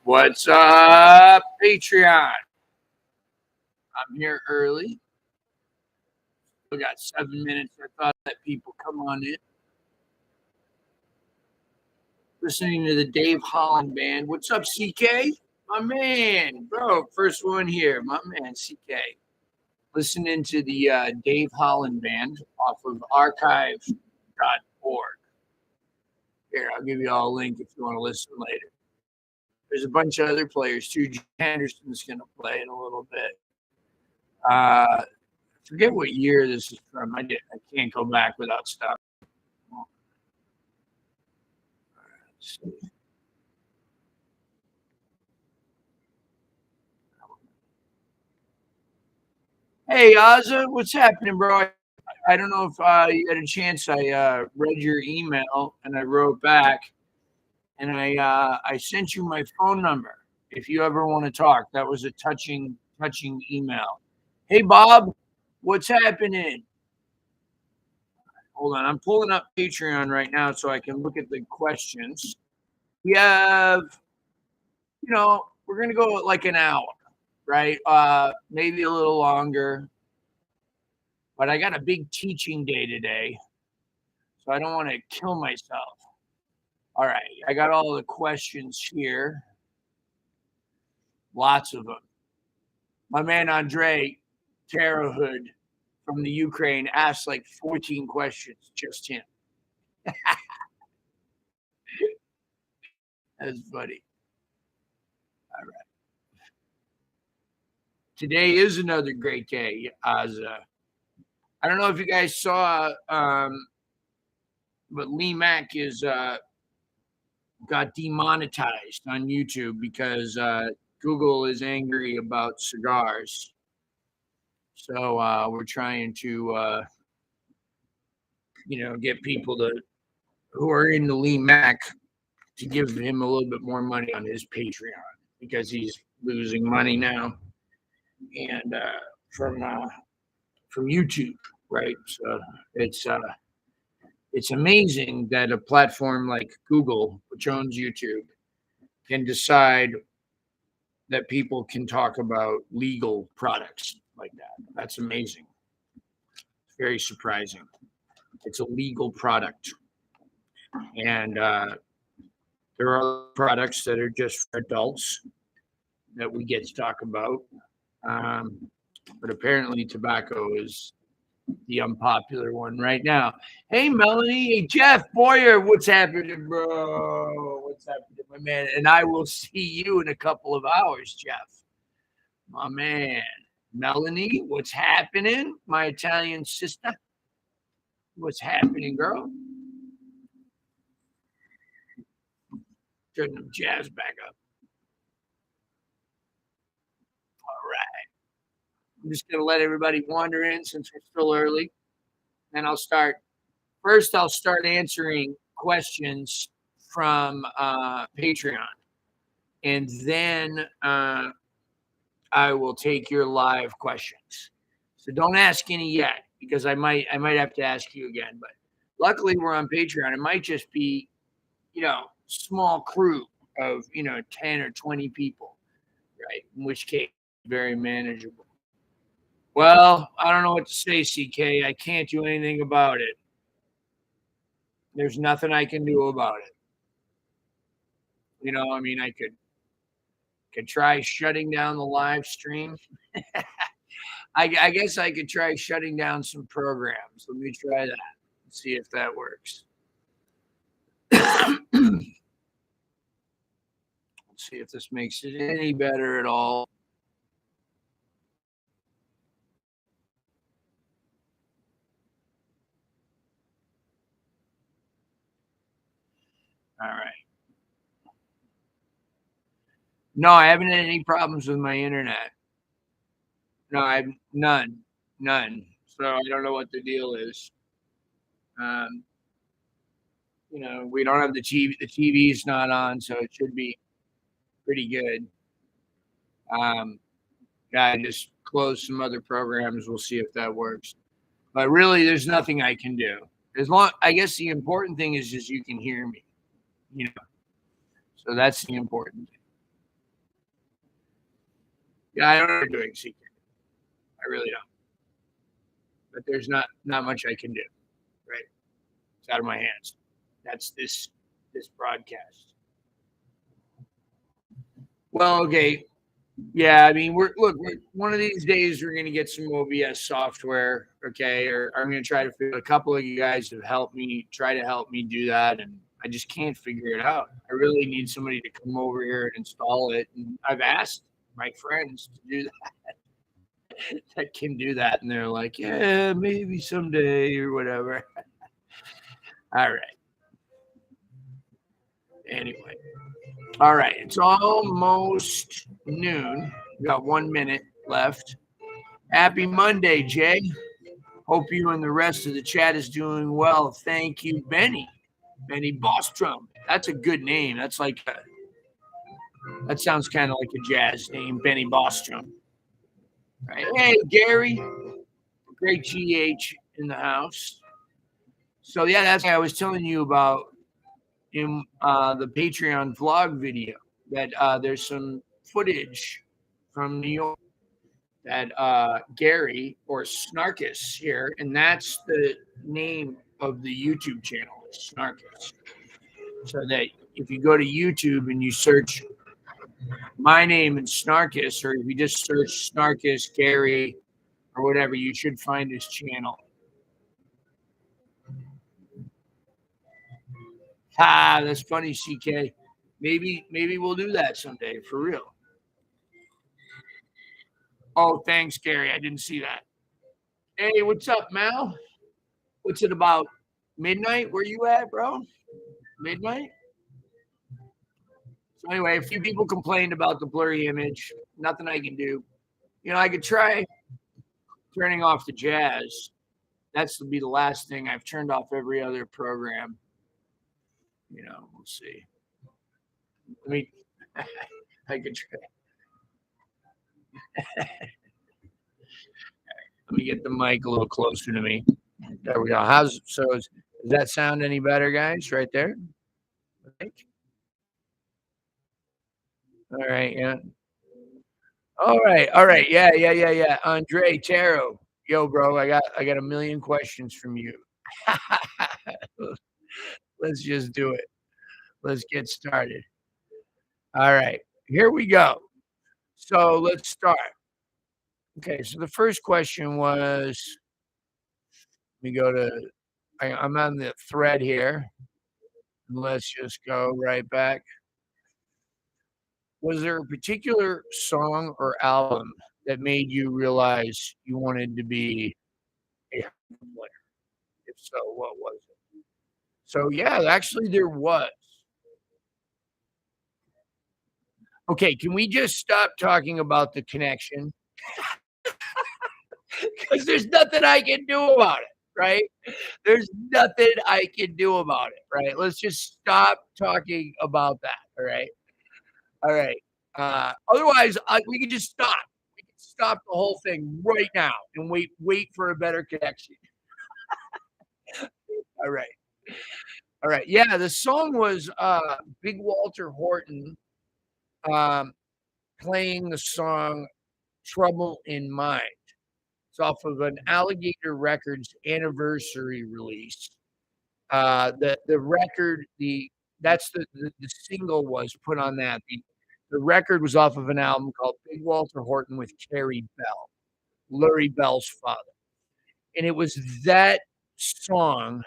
What's up, Patreon? I'm here early. We got 7 minutes. I thought that people come on in. Listening to the Dave Holland Band. What's up, CK? My man, bro. First one here. My man, CK. Listening to the Dave Holland Band off of archive.org. Here, I'll give you all a link if you want to listen later. There's a bunch of other players too. Jim Henderson's going to play in a little bit. Forget what year this is from. I can't go back without stuff. Hey, Ozza, what's happening, bro? I don't know if you had a chance. I read your email and I wrote back, and I sent you my phone number if you ever want to talk. That was a touching email. Hey, Bob, what's happening? Hold on, I'm pulling up Patreon right now so I can look at the questions. We have, we're going to go like an hour, right? Maybe a little longer. But I got a big teaching day today, so I don't want to kill myself. All right, I got all the questions here. Lots of them. My man Andre Terahud from the Ukraine asked like 14 questions, just him. That's funny. All right. Today is another great day, Ozza. I don't know if you guys saw, but Lee Mack is got demonetized on YouTube because Google is angry about cigars. So we're trying to, get people who are in the Lee Mack to give him a little bit more money on his Patreon because he's losing money now, and from YouTube, right? So it's amazing that a platform like Google, which owns YouTube, can decide that people can talk about legal products like that. That's amazing. It's very surprising. It's a legal product. And there are products that are just for adults that we get to talk about. But apparently tobacco is the unpopular one right now. Hey, Melanie. Hey, Jeff Boyer. What's happening, bro? What's happening, my man? And I will see you in a couple of hours, Jeff. My man. Melanie, what's happening? My Italian sister. What's happening, girl? Turn the jazz back up. All right. I'm just going to let everybody wander in since we're still early. And I'll start answering questions from Patreon. And then I will take your live questions. So don't ask any yet because I might have to ask you again. But luckily we're on Patreon. It might just be, small crew of, 10 or 20 people, right? In which case, very manageable. Well, I don't know what to say, CK. I can't do anything about it. There's nothing I can do about it. I could try shutting down the live stream. I guess I could try shutting down some programs. Let me try that and see if that works. Let's see if this makes it any better at all. All right. No, I haven't had any problems with my internet. No, I have none. So I don't know what the deal is. We don't have the TV. The TV's not on, so it should be pretty good. I just closed some other programs. We'll see if that works. But really, there's nothing I can do. I guess the important thing is just you can hear me. So that's the important thing. Yeah, I don't know what you're doing, CK. I really don't. But there's not much I can do. Right? It's out of my hands. That's this broadcast. Well, okay. Yeah, I mean, we're one of these days we're gonna get some OBS software, okay? Or I'm gonna try to figure. A couple of you guys have helped me try to help me do that, and I just can't figure it out. I really need somebody to come over here and install it. And I've asked my friends to do that that can do that, and they're like, yeah, maybe someday or whatever. All right. Anyway. All right. It's almost noon. We got 1 minute left. Happy Monday, Jay. Hope you and the rest of the chat is doing well. Thank you, Benny. Benny Bostrom. That's a good name. That sounds kind of like a jazz name, Benny Bostrom. Right. Hey, Gary. Great GH in the house. So yeah, that's what I was telling you about in the Patreon vlog video that there's some footage from New York that Gary or Snarkus here, and that's the name of the YouTube channel, Snarkus. So that if you go to YouTube and you search my name and Snarkus, or if you just search Snarkus Gary or whatever, you should find his channel. That's funny, CK. Maybe we'll do that someday for real. Oh, thanks, Gary. I didn't see that. Hey, what's up, Mal? What's it about? Midnight? Where you at, bro? Midnight? So anyway, a few people complained about the blurry image. Nothing I can do. You know, I could try turning off the jazz. That's to be the last thing. I've turned off every other program. You know, we'll see. I mean, I could try. Let me get the mic a little closer to me. There we go. Does that sound any better, guys? Right there? I think. All right, yeah. All right. Yeah. Andre Taro. Yo, bro, I got a million questions from you. Let's just do it. Let's get started. All right. Here we go. So let's start. Okay, so the first question was, let me go to, I'm on the thread here. Let's just go right back. Was there a particular song or album that made you realize you wanted to be a harmonica player? If so, what was it? So yeah, actually there was. Okay, can we just stop talking about the connection? Because there's nothing I can do about it, right? There's nothing I can do about it, right? Let's just stop talking about that, all right? All right. Otherwise, we can just stop. We can stop the whole thing right now and wait for a better connection. All right. All right. Yeah, the song was Big Walter Horton playing the song Trouble in Mind. It's off of an Alligator Records anniversary release. The record, that's the single was put on that. The record was off of an album called Big Walter Horton with Carrie Bell, Lurie Bell's father. And it was that song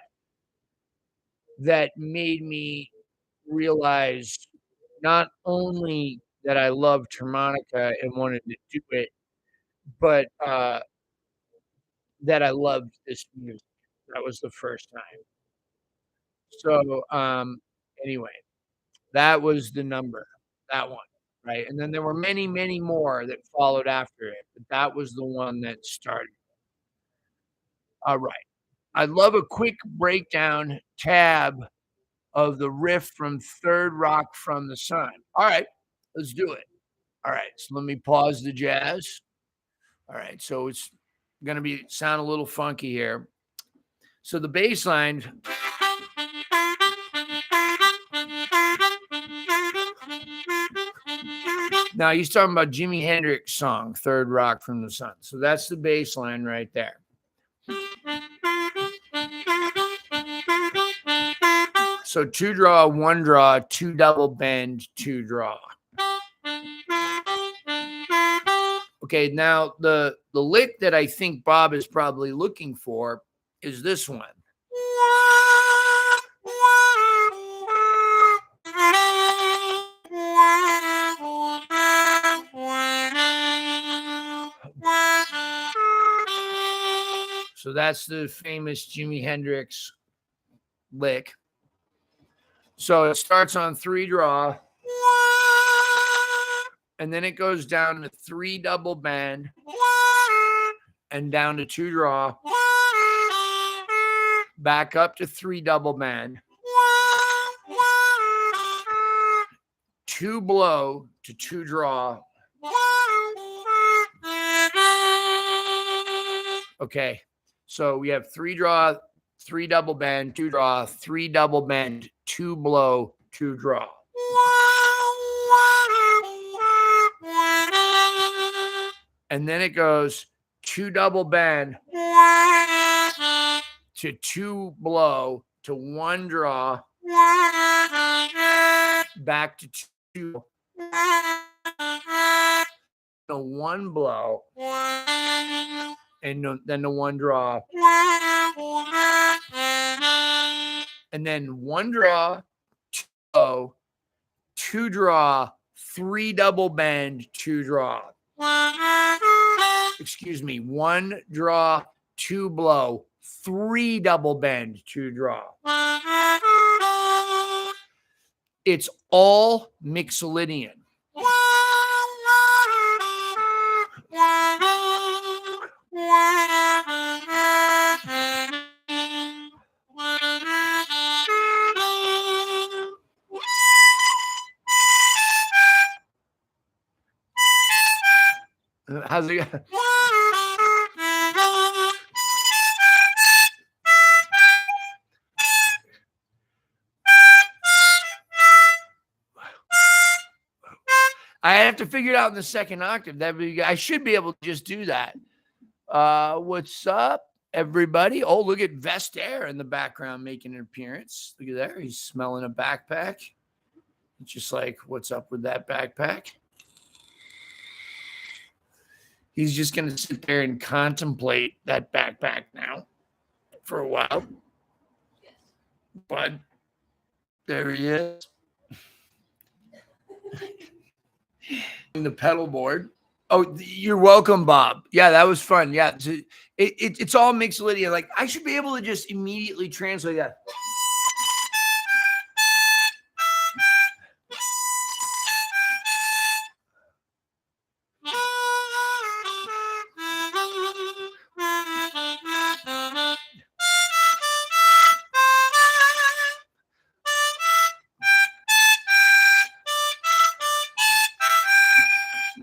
that made me realize not only that I loved harmonica and wanted to do it, but that I loved this music. That was the first time. So anyway, that was the number, that one, right? And then there were many, many more that followed after it, but that was the one that started. All right. I'd love a quick breakdown tab of the riff from Third Rock from the Sun. All right, let's do it. All right, so let me pause the jazz. All right, so it's going to sound a little funky here. So the bass line. Now he's talking about Jimi Hendrix song, Third Rock from the Sun. So that's the bass line right there. So 2 draw, 1 draw, 2 double bend, 2 draw. Okay, now the lick that I think Bob is probably looking for is this one. So that's the famous Jimi Hendrix lick. So it starts on 3 draw, and then it goes down to 3 double bend, and down to 2 draw, back up to 3 double bend, 2 blow to 2 draw. Okay, so we have 3 draw, 3 double bend, 2 draw, 3 double bend, 2 blow, 2 draw. And then it goes 2 double bend to 2 blow to 1 draw, back to 2 to 1 blow, and then the 1 draw, and then 1 draw, 2 blow, 2 draw, 3 double bend, 2 draw. Excuse me, 1 draw, 2 blow, 3 double bend, 2 draw. It's all Mixolydian. How's it go? I have to figure it out in the second octave. I should be able to just do that. What's up, everybody? Oh, look at Vestaire in the background making an appearance. Look at there. He's smelling a backpack. It's just like, what's up with that backpack? He's just going to sit there and contemplate that backpack now for a while. But there he is. The pedal board. Oh, you're welcome, Bob. Yeah, that was fun. Yeah, it's all Mixolydian. Like, I should be able to just immediately translate that.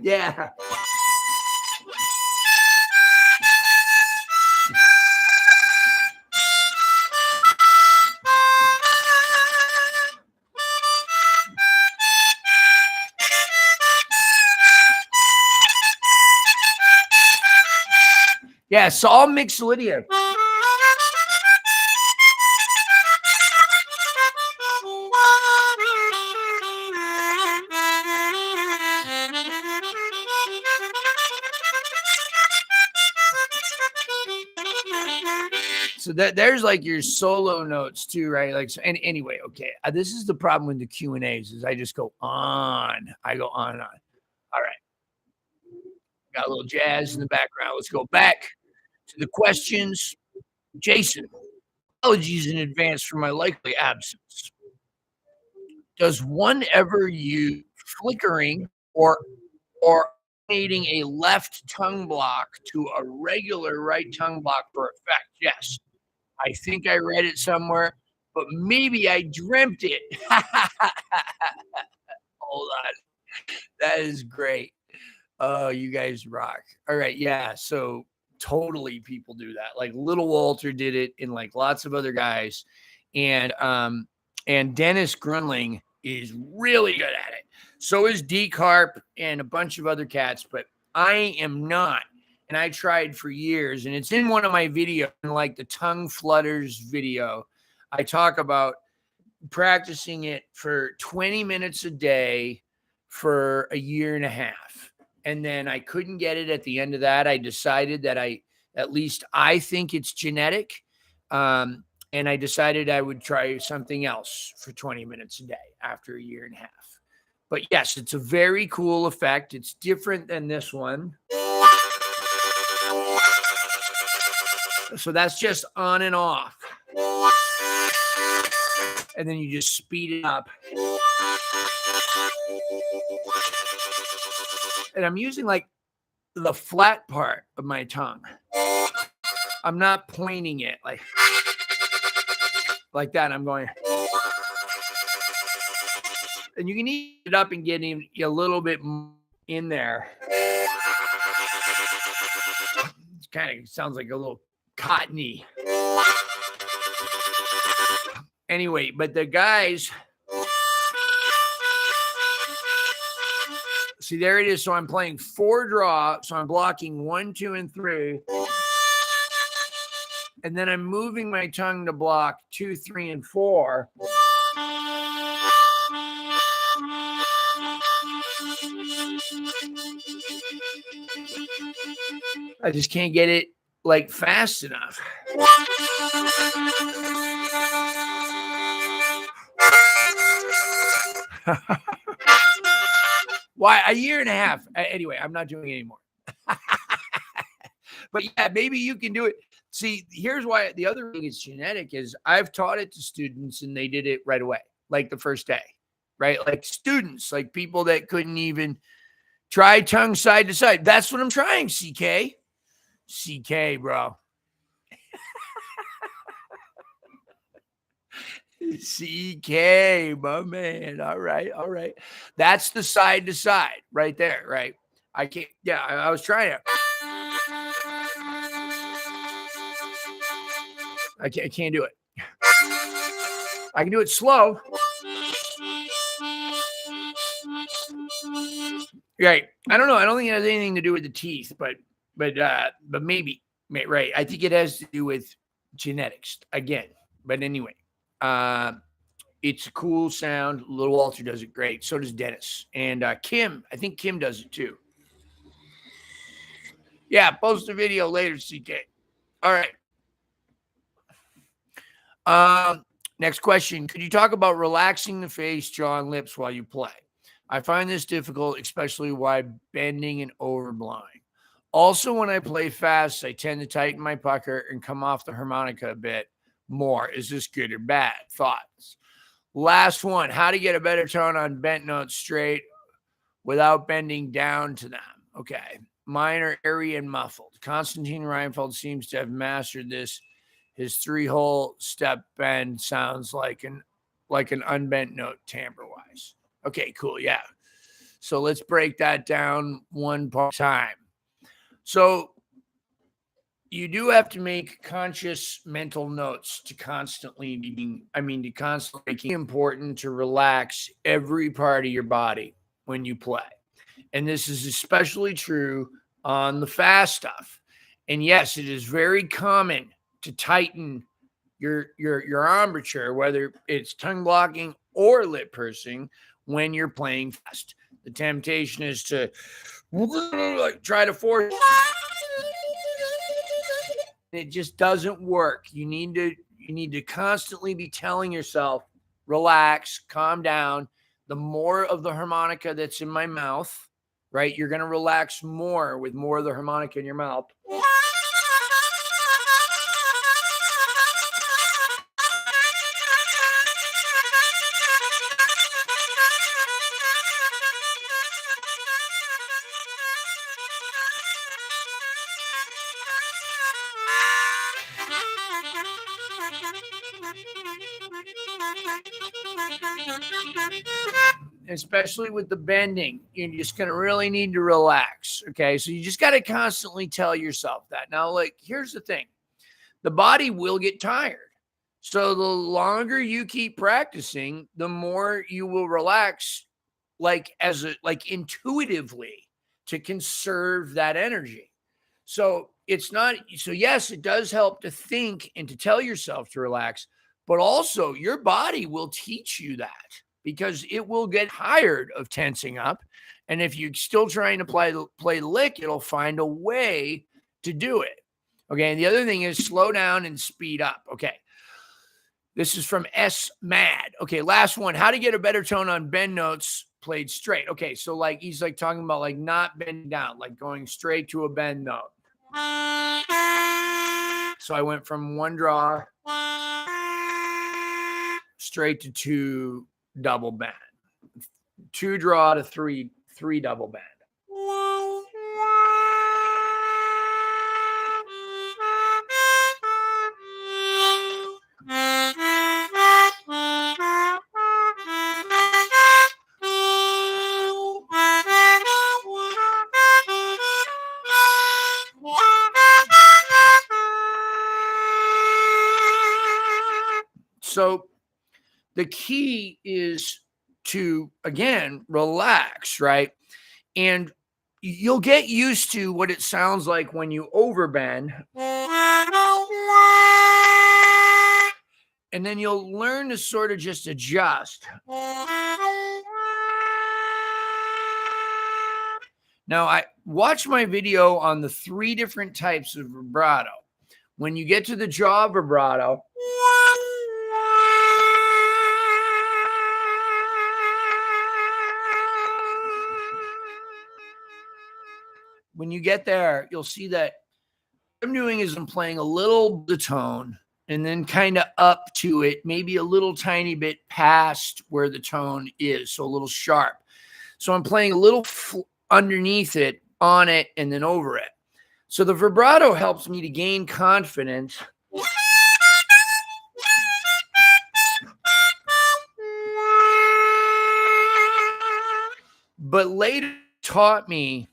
Yeah. Yeah, it's all Mixolydian. So there's like your solo notes too, right? Like, so, and anyway, okay. This is the problem with the Q&As is I just go on. I go on and on. All right. Got a little jazz in the background. Let's go back to the questions. Jason, apologies in advance for my likely absence. Does one ever use flickering or alternating a left tongue block to a regular right tongue block for effect? Yes. I think I read it somewhere, but maybe I dreamt it. Hold on. That is great. Oh, you guys rock. All right. Yeah. So totally people do that. Like Little Walter did it and like lots of other guys. And Dennis Grunling is really good at it. So is D Carp and a bunch of other cats, but I am not. And I tried for years, and it's in one of my videos, like the tongue flutters video. I talk about practicing it for 20 minutes a day for a year and a half. And then I couldn't get it at the end of that. I decided that at least I think it's genetic. And I decided I would try something else for 20 minutes a day after a year and a half. But yes, it's a very cool effect. It's different than this one. So that's just on and off. And then you just speed it up. And I'm using like the flat part of my tongue. I'm not pointing it like that. I'm going. And you can eat it up and get in a little bit in there. It kind of sounds like a little cottony. Anyway, but the guys, see, there it is. So I'm playing 4 draw. So I'm blocking 1, 2, and 3. And then I'm moving my tongue to block 2, 3, and 4. I just can't get it like fast enough. Why? A year and a half. Anyway, I'm not doing it anymore. But yeah, maybe you can do it. See, here's why. The other thing is genetic is I've taught it to students and they did it right away, like the first day, right? Like students, like people that couldn't even try tongue side to side. That's what I'm trying, CK. CK, bro. CK, my man. All right. All right. That's the side to side right there, right? I can't. Yeah, I was trying to. I can't do it. I can do it slow. Right. I don't know. I don't think it has anything to do with the teeth, but maybe, right. I think it has to do with genetics again. But anyway, it's a cool sound. Little Walter does it great. So does Dennis. And Kim, I think Kim does it too. Yeah, post a video later, CK. All right. Next question. Could you talk about relaxing the face, jaw, and lips while you play? I find this difficult, especially while bending and overblowing. Also, when I play fast, I tend to tighten my pucker and come off the harmonica a bit more. Is this good or bad? Thoughts? Last one. How to get a better tone on bent notes straight without bending down to them. Okay. Mine are airy and muffled. Konstantin Reinfeld seems to have mastered this. His 3-hole step bend sounds like an unbent note timbre-wise. Okay, cool. Yeah. So let's break that down one part at a time. So you do have to make conscious mental notes to constantly making important to relax every part of your body when you play. And this is especially true on the fast stuff. And yes, it is very common to tighten your embouchure, whether it's tongue blocking or lip pursing, when you're playing fast. The temptation is to try to force. It just doesn't work. You need to constantly be telling yourself, relax, calm down. The more of the harmonica that's in my mouth, right? You're going to relax more with more of the harmonica in your mouth. Especially with the bending, you're just going to really need to relax. Okay. So you just got to constantly tell yourself that. Now, like, here's the thing. The body will get tired. So the longer you keep practicing, the more you will relax, like intuitively, to conserve that energy. So it's not so yes, it does help to think and to tell yourself to relax, but also your body will teach you that because it will get tired of tensing up. And if you're still trying to play the lick, it'll find a way to do it. Okay. And the other thing is slow down and speed up. Okay. This is from S Mad. Okay, last one. How to get a better tone on bend notes played straight. Okay, so like he's like talking about like not bending down, like going straight to a bend note. So I went from one draw straight to two double bend, two draw to three double bend. So the key is to, again, relax, right? And you'll get used to what it sounds like when you overbend. And then you'll learn to sort of just adjust. Now, I watch my video on the 3 different types of vibrato. When you get to the jaw vibrato, when you get there, you'll see that what I'm doing is I'm playing a little the tone and then kind of up to it, maybe a little tiny bit past where the tone is, so a little sharp. So I'm playing a little underneath it, on it, and then over it. So the vibrato helps me to gain confidence. But later taught me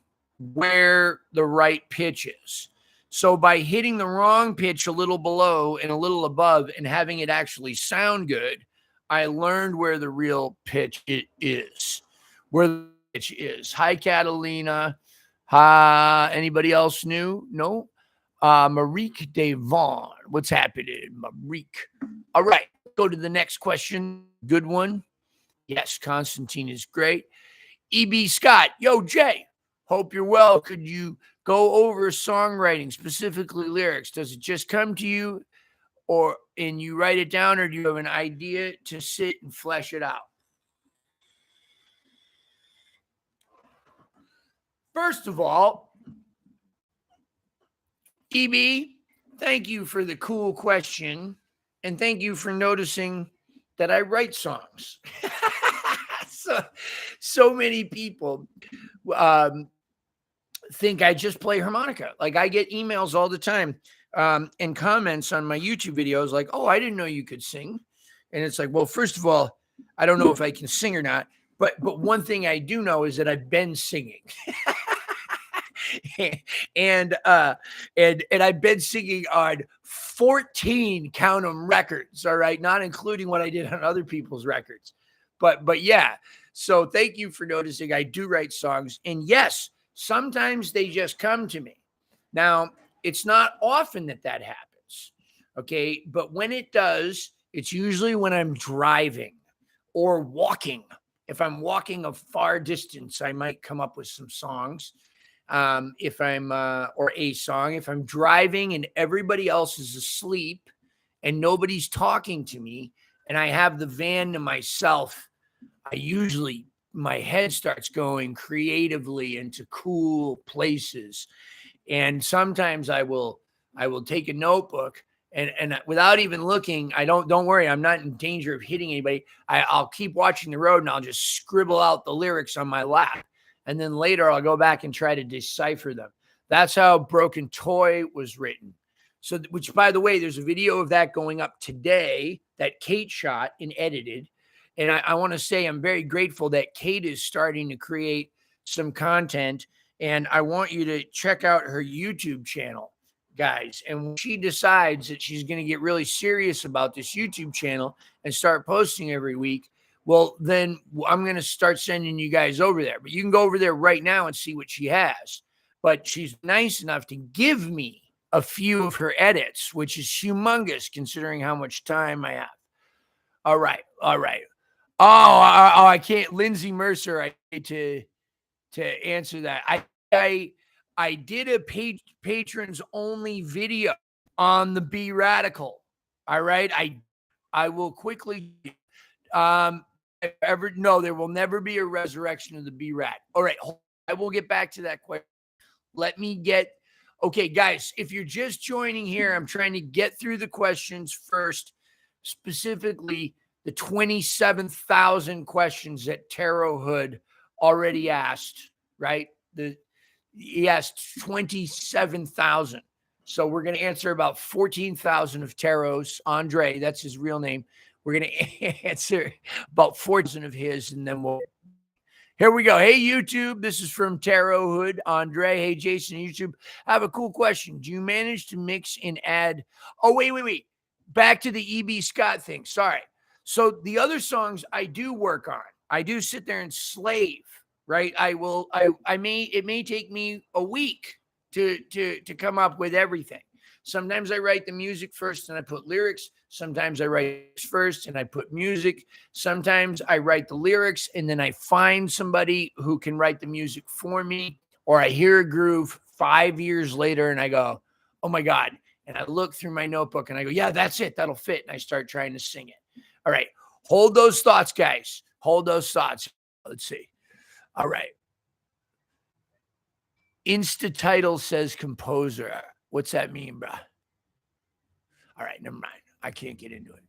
where the right pitch is. So by hitting the wrong pitch a little below and a little above and having it actually sound good, I learned where the real pitch is. Where the pitch is. Hi, Catalina. Anybody else new? No? Marique Devon. What's happening, Marique? All right. Go to the next question. Good one. Yes, Constantine is great. E.B. Scott. Yo, Jay. Hope you're well. Could you go over songwriting, specifically lyrics? Does it just come to you and you write it down, or do you have an idea to sit and flesh it out? First of all, EB, thank you for the cool question. And thank you for noticing that I write songs. so many people think I just play harmonica. Like I get emails all the time and comments on my YouTube videos like, oh, I didn't know you could sing. And it's like, well, first of all, I don't know if I can sing or not. But one thing I do know is that I've been singing. and I've been singing on 14 count 'em records, all right, not including what I did on other people's records. But yeah, so thank you for noticing. I do write songs, and yes, sometimes they just come to me. Now, it's not often that happens, okay? But when it does, it's usually when I'm driving or walking. If I'm walking a far distance, I might come up with some songs. If I'm or a song, if I'm driving and everybody else is asleep and nobody's talking to me and I have the van to myself, my head starts going creatively into cool places. And sometimes I will take a notebook and without even looking, don't worry, I'm not in danger of hitting anybody. I'll keep watching the road and I'll just scribble out the lyrics on my lap. And then later I'll go back and try to decipher them. That's how Broken Toy was written. So, which, by the way, there's a video of that going up today that Kate shot and edited. And I want to say I'm very grateful that Kate is starting to create some content. And I want you to check out her YouTube channel. guys. And when she decides that she's going to get really serious about this YouTube channel and start posting every week, well, then I'm going to start sending you guys over there. But you can go over there right now and see what she has. But she's nice enough to give me a few of her edits, which is humongous considering how much time I have. All right. All right. I can't. Lindsay Mercer, I hate to answer that. I did a patrons only video on the B Radical. All right. I will quickly no, there will never be a resurrection of the B Rat. All right. I will get back to that question. Let me get okay, guys. If you're just joining here, I'm trying to get through the questions first, specifically the 27,000 questions that Tarot Hood already asked, right? He asked 27,000. So we're going to answer about 14,000 of Tarot's. Andre, that's his real name. We're going to answer about 14,000 of his, and then here we go. Hey, YouTube. This is from Tarot Hood. Andre. Hey, Jason, YouTube. I have a cool question. Do you manage to mix and add? Oh, wait. Back to the E.B. Scott thing. Sorry. So the other songs I do work on. I do sit there and slave, right? It may take me a week to come up with everything. Sometimes I write the music first and I put lyrics. Sometimes I write first and I put music. Sometimes I write the lyrics and then I find somebody who can write the music for me. Or I hear a groove 5 years later and I go, oh my God. And I look through my notebook and I go, yeah, that's it. That'll fit. And I start trying to sing it. All right. Hold those thoughts, guys. Hold those thoughts. Let's see. All right. Insta title says composer. What's that mean, bro? All right. Never mind. I can't get into it.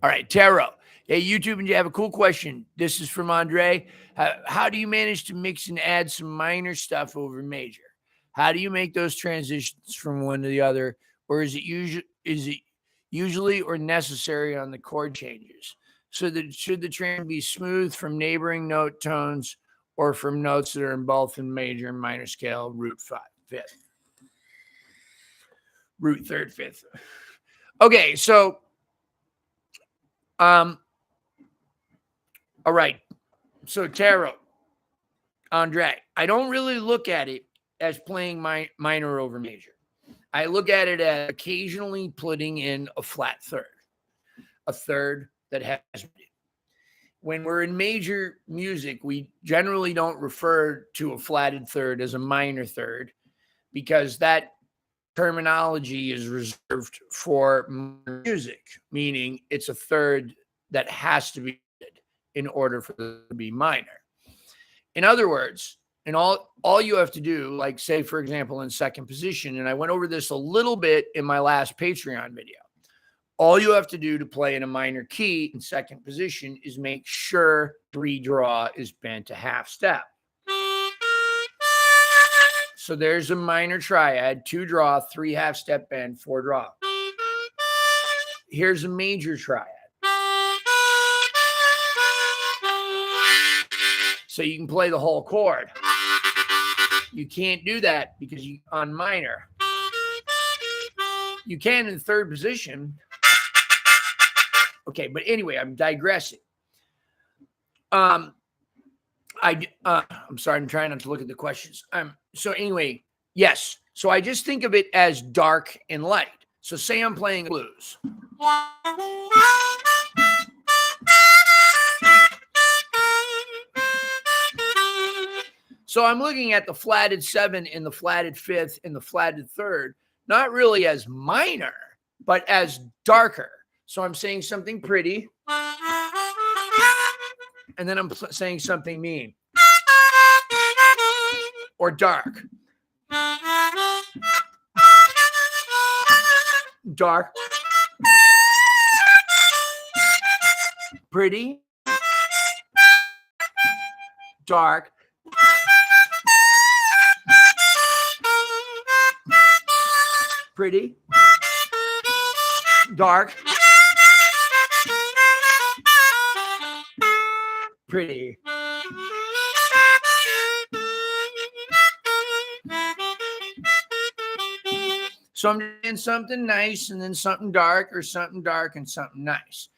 All right. Tarot. Hey, YouTube, and you have a cool question. This is from Andre. How do you manage to mix and add some minor stuff over major? How do you make those transitions from one to the other? Or is it usually or necessary on the chord changes? So that should the trend be smooth from neighboring note tones or from notes that are in both in major and minor scale, root 5, 5th, root 3rd, 5th. Okay, so all right. So Tarot, Andre, I don't really look at it as playing minor over major. I look at it as occasionally putting in a flat third, a third that has. When we're in major music, we generally don't refer to a flatted third as a minor third because that terminology is reserved for music, meaning it's a third that has to be in order for it to be minor. In other words, and all you have to do, like say, for example, in second position, and I went over this a little bit in my last Patreon video, all you have to do to play in a minor key in second position is make sure 3 draw is bent a half step. So there's a minor triad, 2 draw, 3 half step bend, 4 draw. Here's a major triad. So you can play the whole chord. You can't do that because you on minor. You can in third position. Okay, but anyway, I'm digressing. I'm sorry, I'm trying not to look at the questions. So anyway, yes. So I just think of it as dark and light. So say I'm playing blues. So I'm looking at the flatted 7 and the flatted 5th and the flatted 3rd, not really as minor, but as darker. So I'm saying something pretty, and then I'm saying something mean or dark. Dark, pretty, dark, pretty, dark, pretty. So I'm doing something nice and then something dark or something dark and something nice.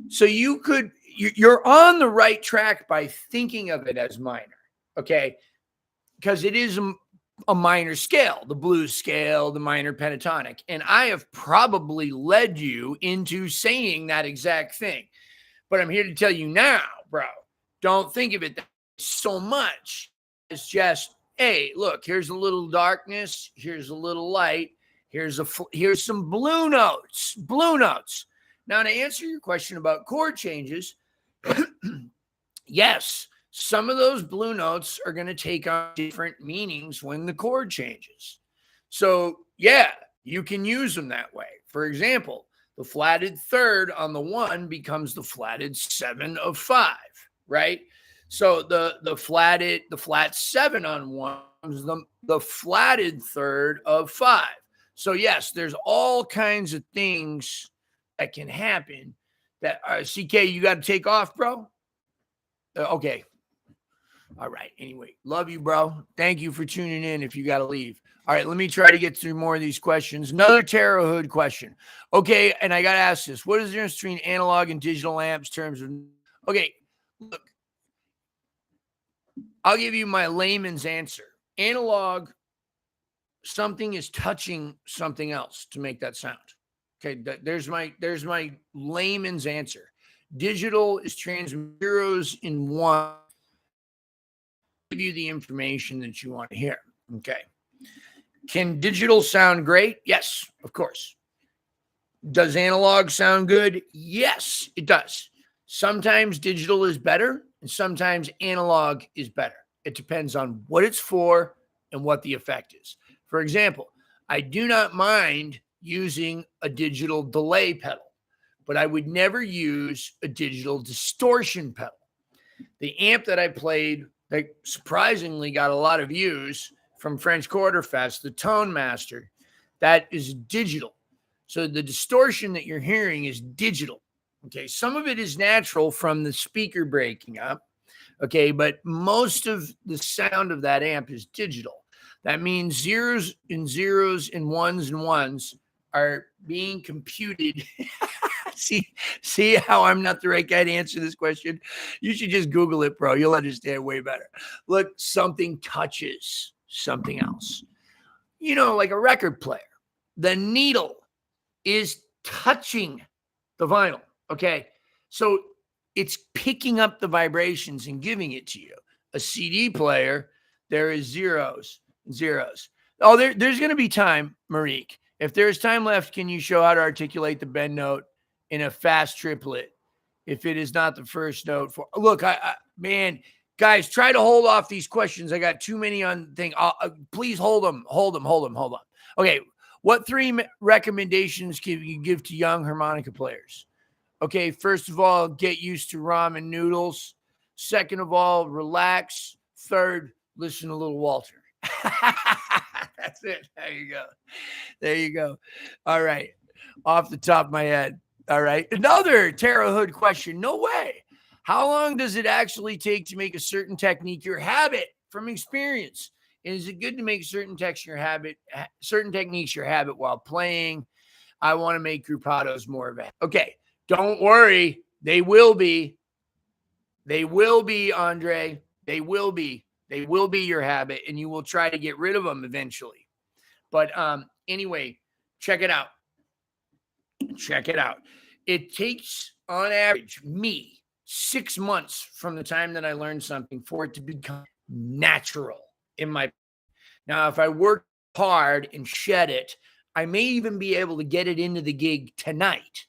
So you're on the right track by thinking of it as minor, okay? Because it is a minor scale, the blues scale, the minor pentatonic. And I have probably led you into saying that exact thing. But I'm here to tell you now, bro, don't think of it so much. It's just, hey, look, here's a little darkness, here's a little light, here's some blue notes. Now, to answer your question about chord changes, yes, some of those blue notes are going to take on different meanings when the chord changes. So, yeah, you can use them that way. For example, the flatted third on the 1 becomes the flatted 7 of 5, right? So the flat 7 on 1 becomes the flatted third of 5. So yes, there's all kinds of things that can happen. That CK, you got to take off, bro. Okay. All right. Anyway, love you, bro. Thank you for tuning in. If you got to leave. All right, let me try to get through more of these questions. Another Tarot Hood question. Okay, and I got to ask this. What is the difference between analog and digital amps in terms of... Okay, look. I'll give you my layman's answer. Analog, something is touching something else to make that sound. Okay, there's my layman's answer. Digital is transmit zeros in one. Give you the information that you want to hear. Okay. Can digital sound great? Yes, of course. Does analog sound good? Yes, it does. Sometimes digital is better and sometimes analog is better. It depends on what it's for and what the effect is. For example, I do not mind using a digital delay pedal, but I would never use a digital distortion pedal. The amp that I played that surprisingly got a lot of views from French Quarter Fest, the Tone Master, that is digital. So the distortion that you're hearing is digital. Okay, some of it is natural from the speaker breaking up. Okay, but most of the sound of that amp is digital. That means zeros and ones are being computed. See how I'm not the right guy to answer this question? You should just Google it, bro. You'll understand way better. Look, something touches something else. You know, like a record player. The needle is touching the vinyl, okay? So it's picking up the vibrations and giving it to you. A CD player, there is zeros. Oh, there's going to be time, Marique. If there's time left, can you show how to articulate the bend note in a fast triplet if it is not the first note? For look, man, guys, try to hold off these questions. I got too many on thing. Please hold them. Okay, what 3 recommendations can you give to young harmonica players? Okay, first of all, get used to ramen noodles. Second of all, relax. Third, listen to Little Walter. That's it. There you go. All right. Off the top of my head. All right. Another Tarot Hood question. No way. How long does it actually take to make a certain technique your habit from experience? And is it good to make certain techniques your habit while playing? I want to make grupados more of it. Okay. Don't worry. They will be. They will be, Andre. They will be. They will be your habit, and you will try to get rid of them eventually. But anyway, check it out. It takes, on average, me 6 months from the time that I learned something for it to become natural in my. Now, if I work hard and shed it, I may even be able to get it into the gig tonight,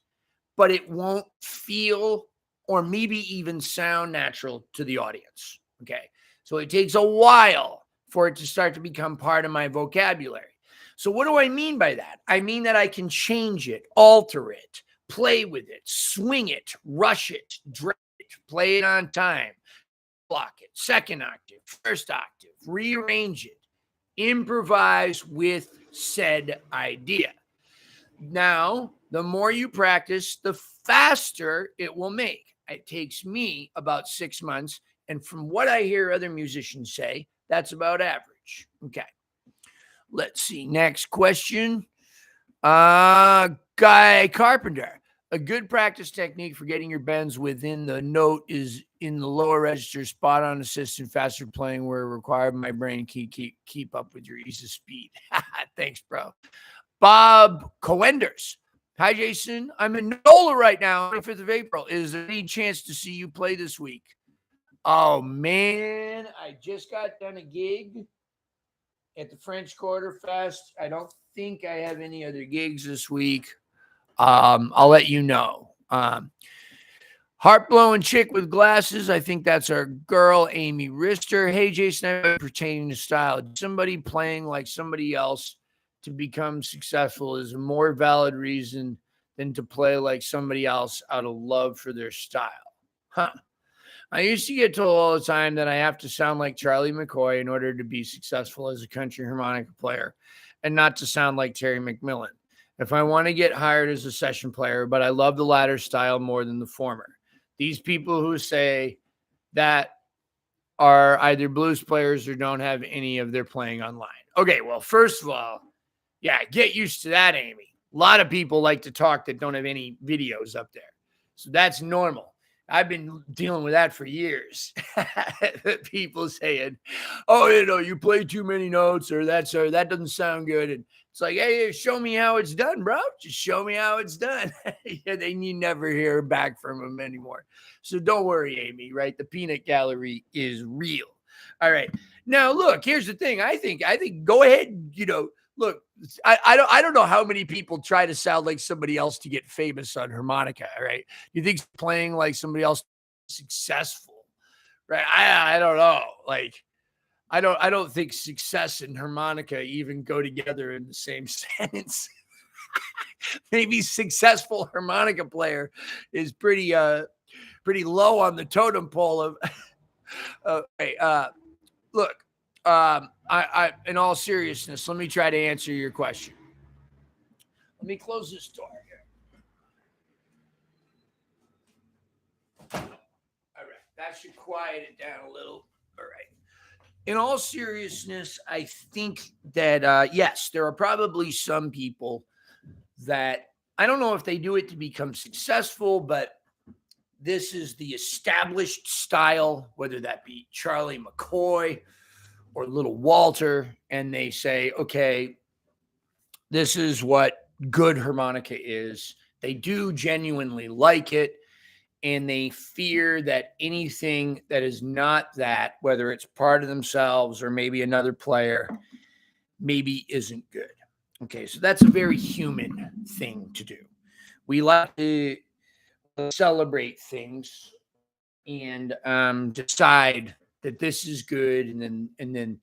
but it won't feel or maybe even sound natural to the audience. Okay. So it takes a while for it to start to become part of my vocabulary. So what do I mean by that? I mean that I can change it, alter it, play with it, swing it, rush it, drag it, play it on time, block it, second octave, first octave, rearrange it, improvise with said idea. Now, the more you practice, the faster it will make. It takes me about 6 months. And from what I hear other musicians say, that's about average. Okay. Let's see. Next question. Guy Carpenter. A good practice technique for getting your bends within the note is in the lower register, spot on assist and faster playing where required. My brain keep up with your ease of speed. Thanks, bro. Bob Coenders. Hi, Jason. I'm in NOLA right now, 25th of April. Is there any chance to see you play this week? Oh, man. I just got done a gig at the French Quarter Fest. I don't think I have any other gigs this week. I'll let you know. Heart blowing chick with glasses. I think that's our girl, Amy Rister. Hey, Jason, pertaining to style, somebody playing like somebody else to become successful is a more valid reason than to play like somebody else out of love for their style. Huh. I used to get told all the time that I have to sound like Charlie McCoy in order to be successful as a country harmonica player and not to sound like Terry McMillan. If I want to get hired as a session player, but I love the latter style more than the former. These people who say that are either blues players or don't have any of their playing online. Okay, well, first of all, yeah, get used to that, Amy. A lot of people like to talk that don't have any videos up there. So that's normal. I've been dealing with that for years. People saying, "Oh, you play too many notes," or that doesn't sound good. And it's like, hey, show me how it's done, bro. Just show me how it's done. Yeah, then you never hear back from them anymore. So don't worry, Amy. Right? The peanut gallery is real. All right. Now, look. Here's the thing. I think. Go ahead. Look. I don't know how many people try to sound like somebody else to get famous on harmonica, right? You think playing like somebody else successful, right? I don't know. Like I don't think success and harmonica even go together in the same sentence. Maybe successful harmonica player is pretty low on the totem pole of okay, look, I in all seriousness, let me try to answer your question. Let me close this door here. All right. That should quiet it down a little. All right. In all seriousness, I think that, yes, there are probably some people that I don't know if they do it to become successful, but this is the established style, whether that be Charlie McCoy or Little Walter, and they say, okay, this is what good harmonica is. They do genuinely like it, and they fear that anything that is not that, whether it's part of themselves or maybe another player, maybe isn't good. Okay, so that's a very human thing to do. We like to celebrate things and decide that this is good, and then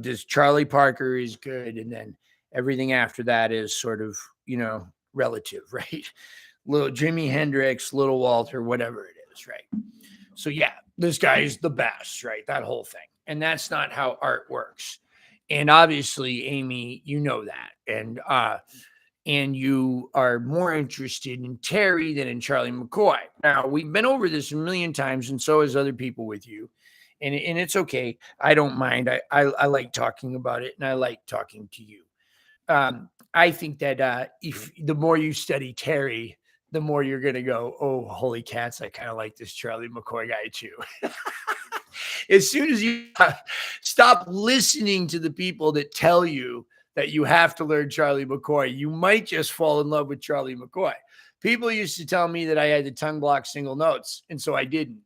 does Charlie Parker is good, and then everything after that is sort of relative, right? Little Jimi Hendrix, Little Walter, whatever it is, right? So yeah, this guy is the best, right? That whole thing, and that's not how art works. And obviously, Amy, you know that, and you are more interested in Terry than in Charlie McCoy. Now, we've been over this a million times, and so has other people with you. And it's okay. I don't mind. I like talking about it, and I like talking to you. I think that if the more you study Terry, the more you're going to go, oh, holy cats, I kind of like this Charlie McCoy guy too. As soon as you stop listening to the people that tell you that you have to learn Charlie McCoy, you might just fall in love with Charlie McCoy. People used to tell me that I had to tongue block single notes, and so I didn't.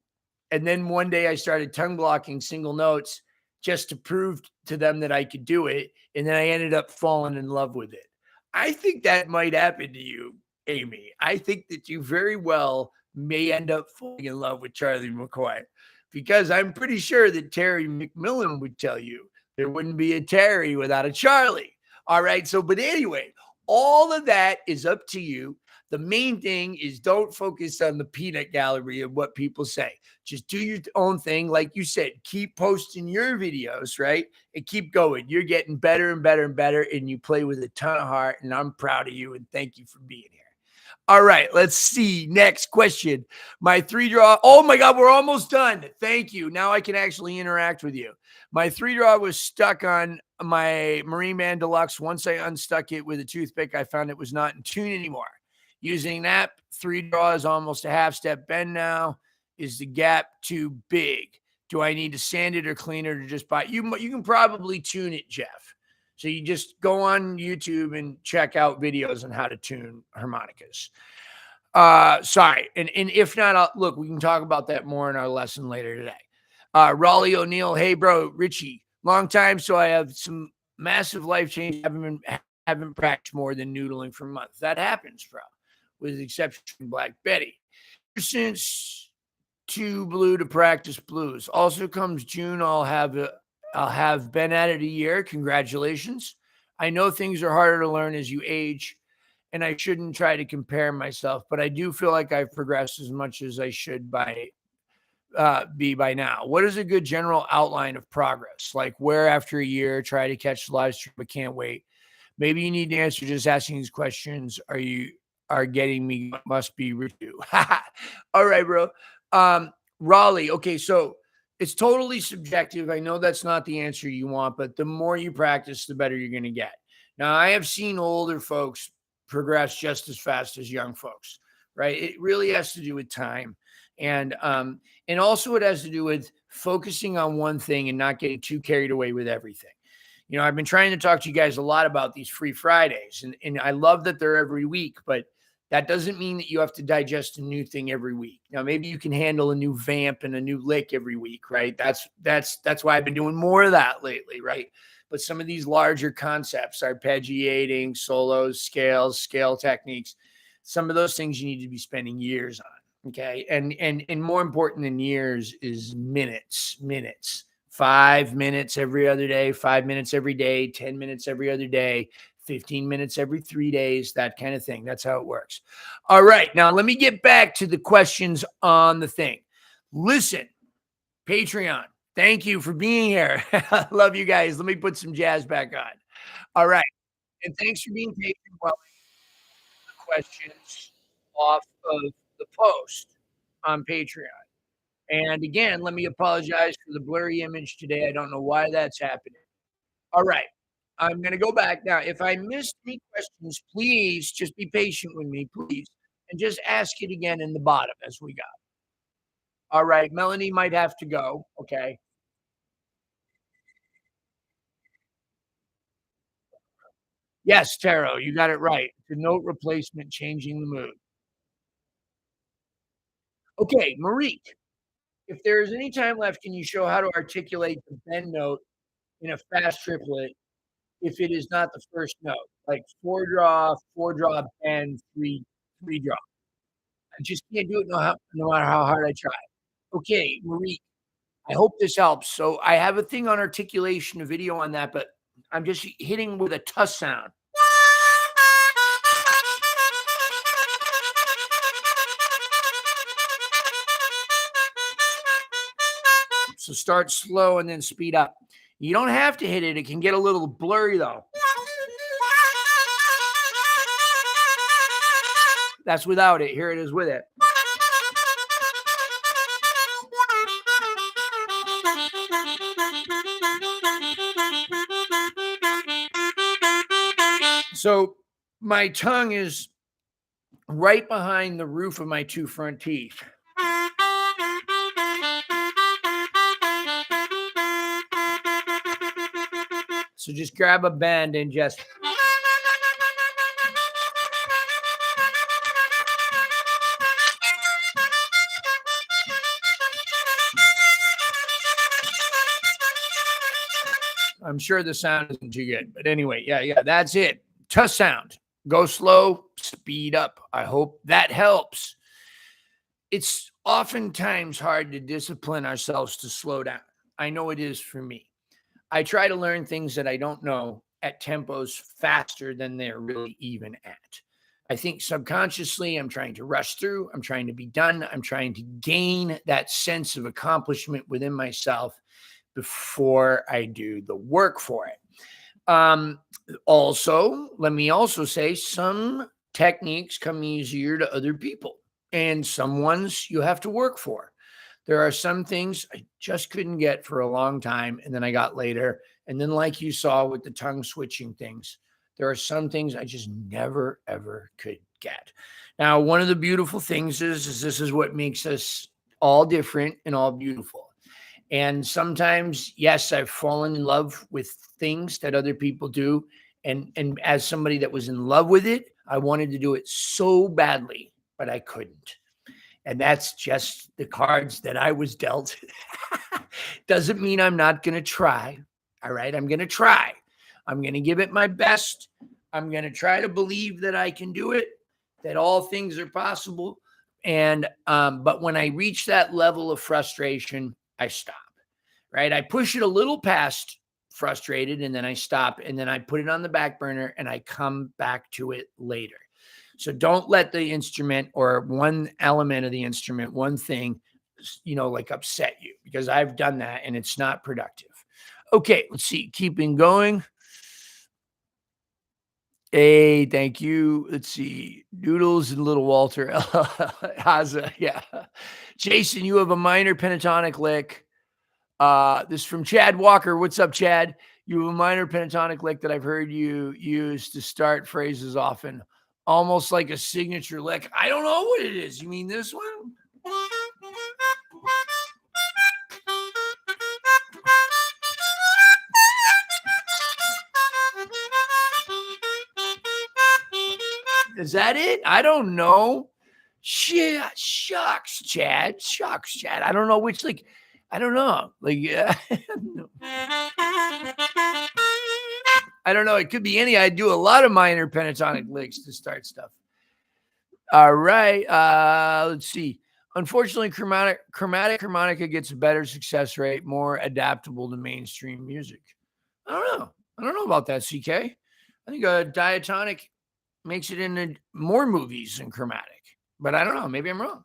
And then one day I started tongue blocking single notes just to prove to them that I could do it. And then I ended up falling in love with it. I think that might happen to you, Amy. I think that you very well may end up falling in love with Charlie McCoy, because I'm pretty sure that Terry McMillan would tell you there wouldn't be a Terry without a Charlie. All right. So, but anyway, all of that is up to you. The main thing is don't focus on the peanut gallery of what people say. Just do your own thing. Like you said, keep posting your videos, right? And keep going. You're getting better and better and better, and you play with a ton of heart, and I'm proud of you, and thank you for being here. All right, let's see. Next question. My 3-draw. Oh my God, we're almost done. Thank you. Now I can actually interact with you. My 3-draw was stuck on my Marine Man Deluxe. Once I unstuck it with a toothpick, I found it was not in tune anymore. Using that 3-draw is almost a half step bend now. Is the gap too big? Do I need to sand it or clean it or just buy? You can probably tune it, Jeff. So you just go on YouTube and check out videos on how to tune harmonicas. Sorry. And if not, look, we can talk about that more in our lesson later today. Raleigh O'Neill, hey bro, Ricci, long time. So I have some massive life change. Haven't practiced more than noodling for months. That happens, bro, with the exception of Black Betty. Since too blue to practice blues. Also comes June, I'll have been at it a year. Congratulations. I know things are harder to learn as you age, and I shouldn't try to compare myself, but I do feel like I've progressed as much as I should be by now. What is a good general outline of progress? Like where after a year, try to catch the live stream, but can't wait. Maybe you need to answer just asking these questions. Are getting me? Must be Ricci. All right, bro. Raleigh. Okay, so it's totally subjective. I know that's not the answer you want, but the more you practice, the better you're going to get. Now, I have seen older folks progress just as fast as young folks, right? It really has to do with time. And also it has to do with focusing on one thing and not getting too carried away with everything. You know, I've been trying to talk to you guys a lot about these free Fridays, and I love that they're every week, but that doesn't mean that you have to digest a new thing every week. Now, maybe you can handle a new vamp and a new lick every week, right? That's why I've been doing more of that lately, right? But some of these larger concepts, arpeggiating, solos, scales, scale techniques, some of those things you need to be spending years on, okay? And more important than years is minutes. 5 minutes every other day, 5 minutes every day, 10 minutes every other day, 15 minutes every 3 days, that kind of thing. That's how it works. All right. Now, let me get back to the questions on the thing. Listen, Patreon, thank you for being here. I love you guys. Let me put some jazz back on. All right. And thanks for being patient while the questions off of the post on Patreon. And again, let me apologize for the blurry image today. I don't know why that's happening. All right. I'm going to go back now. If I missed any questions, please just be patient with me, please. And just ask it again in the bottom as we go. All right. Melanie might have to go. Okay. Yes, Taro, you got it right. The note replacement changing the mood. Okay, Marique, if there is any time left, can you show how to articulate the bend note in a fast triplet if it is not the first note? Like four draw, bend, three draw. I just can't do it no matter how hard I try. Okay, Marie, I hope this helps. So I have a thing on articulation, a video on that, but I'm just hitting with a tuss sound. So start slow and then speed up. You don't have to hit it. It can get a little blurry though. That's without it. Here it is with it. So my tongue is right behind the roof of my two front teeth. So just grab a bend and just. I'm sure the sound isn't too good, but anyway, yeah, that's it. Tuss sound. Go slow, speed up. I hope that helps. It's oftentimes hard to discipline ourselves to slow down. I know it is for me. I try to learn things that I don't know at tempos faster than they're really even at. I think subconsciously I'm trying to rush through. I'm trying to be done. I'm trying to gain that sense of accomplishment within myself before I do the work for it. Also, let me also say some techniques come easier to other people, and some ones you have to work for. There are some things I just couldn't get for a long time, and then I got later. And then, like you saw with the tongue switching things, there are some things I just never, ever could get. Now, one of the beautiful things is this is what makes us all different and all beautiful. And sometimes, yes, I've fallen in love with things that other people do. And as somebody that was in love with it, I wanted to do it so badly, but I couldn't. And that's just the cards that I was dealt. Doesn't mean I'm not going to try. All right. I'm going to try. I'm going to give it my best. I'm going to try to believe that I can do it, that all things are possible. And, but when I reach that level of frustration, I stop, right? I push it a little past frustrated, and then I stop, and then I put it on the back burner, and I come back to it later. So don't let the instrument or one element of the instrument, one thing, like upset you, because I've done that and it's not productive. Okay, let's see. Keeping going. Hey, thank you. Let's see. Doodles and Little Walter. Haza, yeah. Jason, you have a minor pentatonic lick. This is from Chad Walker. What's up, Chad? You have a minor pentatonic lick that I've heard you use to start phrases often, almost like a signature lick. I don't know what it is. You mean this one? Is that it? I don't know. Shit, shucks, Chad. Shucks, Chad. I don't know which, like, I don't know. Like, I don't know. It could be any. I do a lot of minor pentatonic licks to start stuff. All right. Let's see. Unfortunately, chromatic harmonica gets a better success rate, more adaptable to mainstream music. I don't know. I don't know about that, CK. I think a diatonic makes it into more movies than chromatic, but I don't know. Maybe I'm wrong.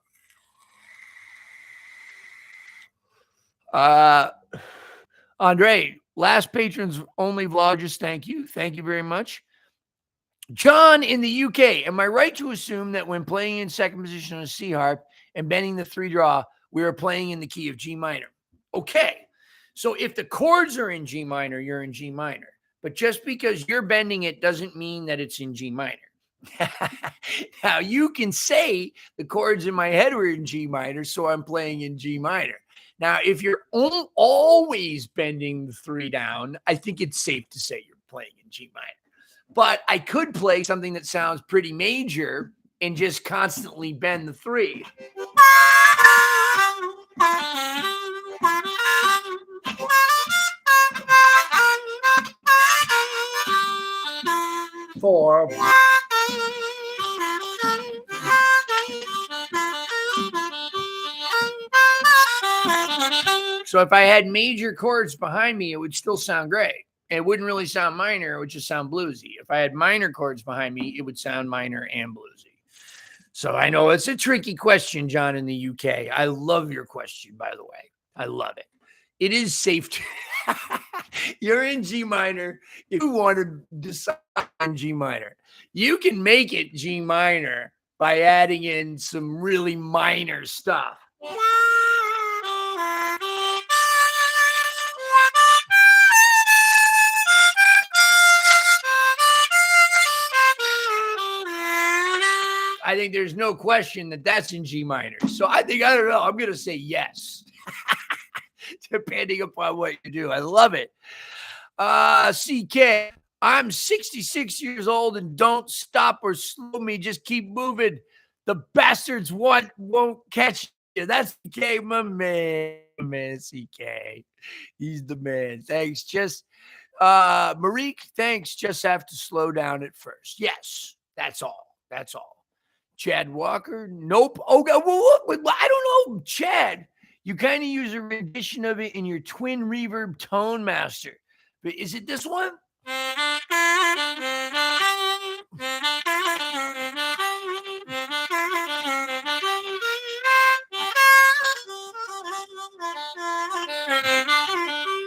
Andre, last patrons only vlog. Just thank you. Thank you very much. John in the UK, am I right to assume that when playing in second position on a C harp and bending the 3 draw, we are playing in the key of G minor? Okay. So if the chords are in G minor, you're in G minor. But just because you're bending it doesn't mean that it's in G minor. Now, you can say the chords in my head were in G minor, so I'm playing in G minor. Now, if you're always bending the 3 down, I think it's safe to say you're playing in G minor. But I could play something that sounds pretty major and just constantly bend the 3. Four. So if I had major chords behind me, it would still sound great. It wouldn't really sound minor. It would just sound bluesy. If I had minor chords behind me, it would sound minor and bluesy. So I know it's a tricky question, John, in the UK. I love your question, by the way. I love it. It is safe to you're in G minor. If you want to decide on G minor, you can make it G minor by adding in some really minor stuff. I think there's no question that that's in G minor. So I don't know. I'm going to say yes, depending upon what you do. I love it. CK, I'm 66 years old and don't stop or slow me. Just keep moving. The bastards won't catch you. That's CK, my man. CK. He's the man. Thanks. Just, Marique, thanks. Just have to slow down at first. Yes, that's all. That's all. Chad Walker, nope. Oh, well, look, I don't know, Chad. You kind of use a rendition of it in your twin reverb tone master. But is it this one?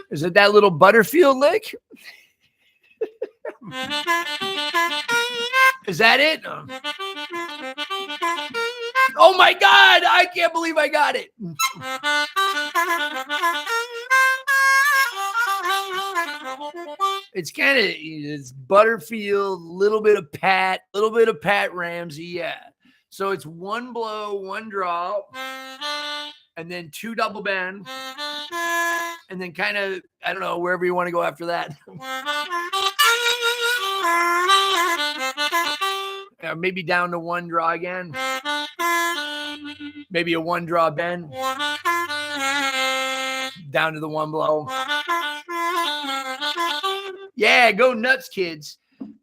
Is it that little Butterfield lick? Is that it? Oh my God, I can't believe I got it. It's Butterfield, a little bit of Pat Ramsey, yeah. So it's one blow, one draw, and then two double bend, and then kind of, I don't know, wherever you want to go after that. Maybe down to one draw again. Maybe a one draw bend. Down to the one blow. Yeah, go nuts, kids.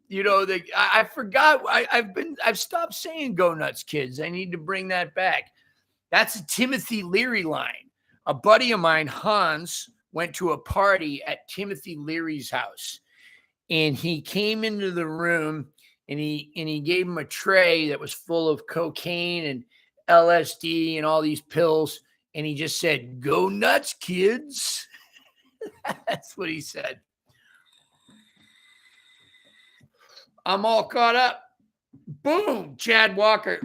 You know, I forgot. I've stopped saying "go nuts, kids." I need to bring that back. That's a Timothy Leary line. A buddy of mine, Hans, went to a party at Timothy Leary's house, and he came into the room, and he gave him a tray that was full of cocaine and LSD and all these pills, and he just said, "Go nuts, kids." That's what he said. I'm all caught up. Boom, Chad Walker.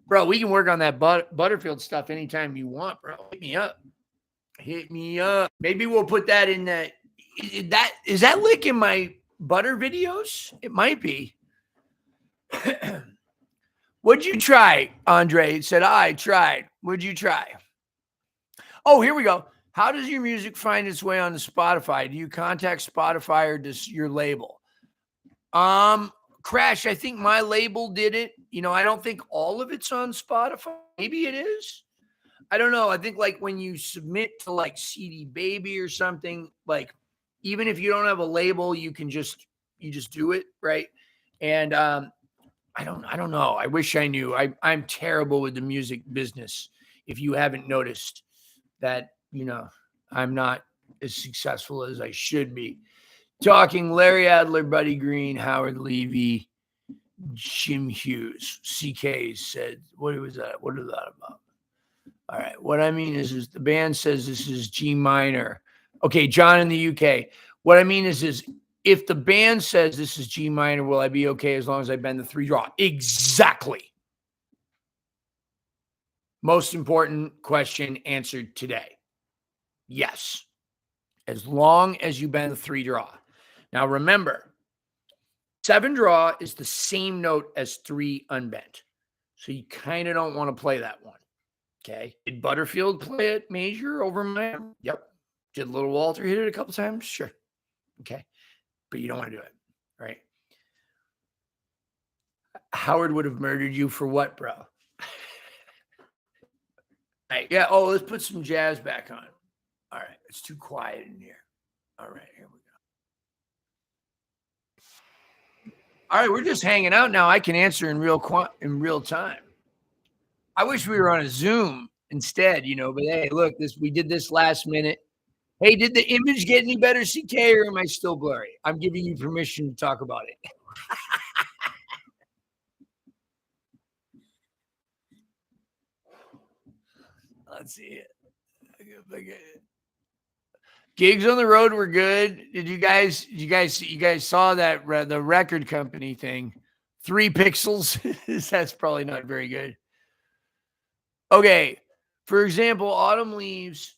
Bro, we can work on that Butterfield stuff anytime you want, bro. Hit me up. Hit me up. Maybe we'll put that in the is that lick in my butter videos? It might be. What'd you try, Andre? It said, I tried. What'd you try? Oh, here we go. How does your music find its way onto Spotify? Do you contact Spotify or does your label? Crash, I think my label did it. You know, I don't think all of it's on Spotify. Maybe it is. I don't know. I think like when you submit to like CD Baby or something, like even if you don't have a label, you just do it, right? And I don't know. I wish I knew. I'm terrible with the music business. If you haven't noticed that, you know, I'm not as successful as I should be. Talking Larry Adler, Buddy Green, Howard Levy, Jim Hughes, CK said, what was that? What is that about? All right. What I mean is the band says this is G minor. Okay, John in the UK. What I mean is if the band says this is G minor, will I be okay as long as I bend the 3 draw? Exactly. Most important question answered today. Yes. As long as you bend the 3 draw. Now remember, 7 draw is the same note as 3 unbent. So you kind of don't want to play that one. Okay. Did Butterfield play it major over my? Yep. Did Little Walter hit it a couple times? Sure. Okay. But you don't want to do it. Right. Howard would have murdered you for what, bro? Right. Yeah. Oh, let's put some jazz back on. All right. It's too quiet in here. All right. Here we go. All right, we're just hanging out now. I can answer in real time. I wish we were on a Zoom instead, you know. But hey, look, we did this last minute. Hey, did the image get any better, CK, or am I still blurry? I'm giving you permission to talk about it. Let's see it. Gigs on the road were good. Did you guys saw that the record company thing? 3 pixels. That's probably not very good. Okay. For example, Autumn Leaves.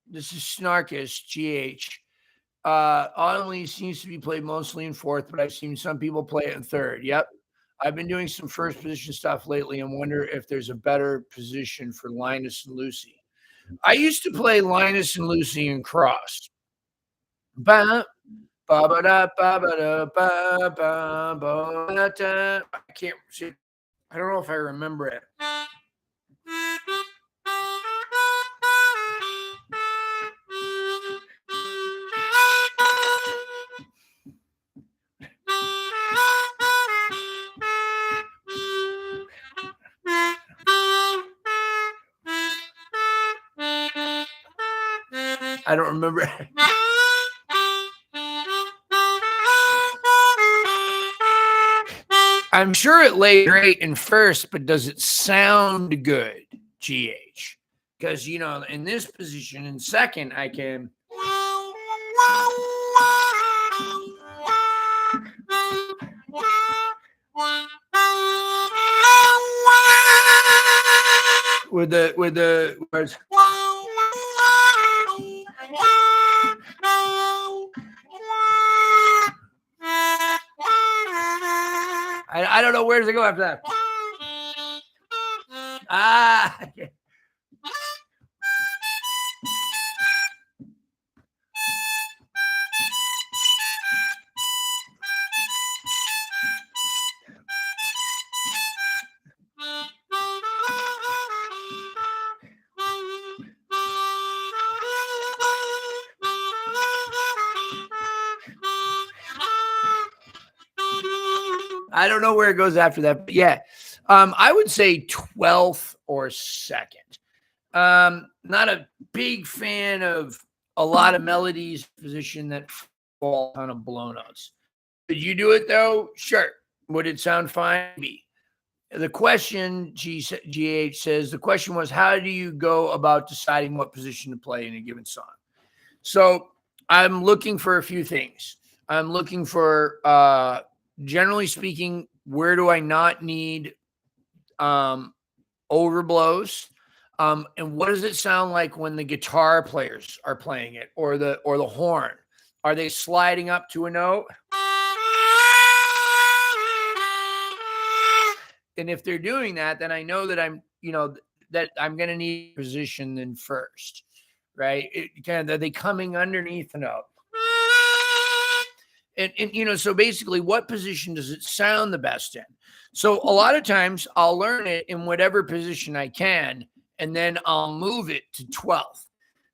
This is Snarkus, GH. Autumn Leaves seems to be played mostly in 4th, but I've seen some people play it in 3rd. Yep. I've been doing some first position stuff lately and wonder if there's a better position for Linus and Lucy. I used to play Linus and Lucy in cross. I can't see. I don't know if I remember it. I don't remember. I'm sure it laid great in 1st, but does it sound good, GH? Because, you know, in this position in 2nd, I can. where's I don't know where does it go after that. I don't know where it goes after that, but yeah, I would say 12th or 2nd. Not a big fan of a lot of melodies position that fall on a blow notes. Did you do it though? Sure. Would it sound fine? Maybe. The question, GH says, the question was, how do you go about deciding what position to play in a given song? So I'm looking for a few things. I'm looking for, generally speaking, where do I not need overblows? And what does it sound like when the guitar players are playing it, or the horn? Are they sliding up to a note? And if they're doing that, then I know that I'm going to need position then first, right? Are they coming underneath the note? And so basically, what position does it sound the best in? So a lot of times I'll learn it in whatever position I can, and then I'll move it to 12th.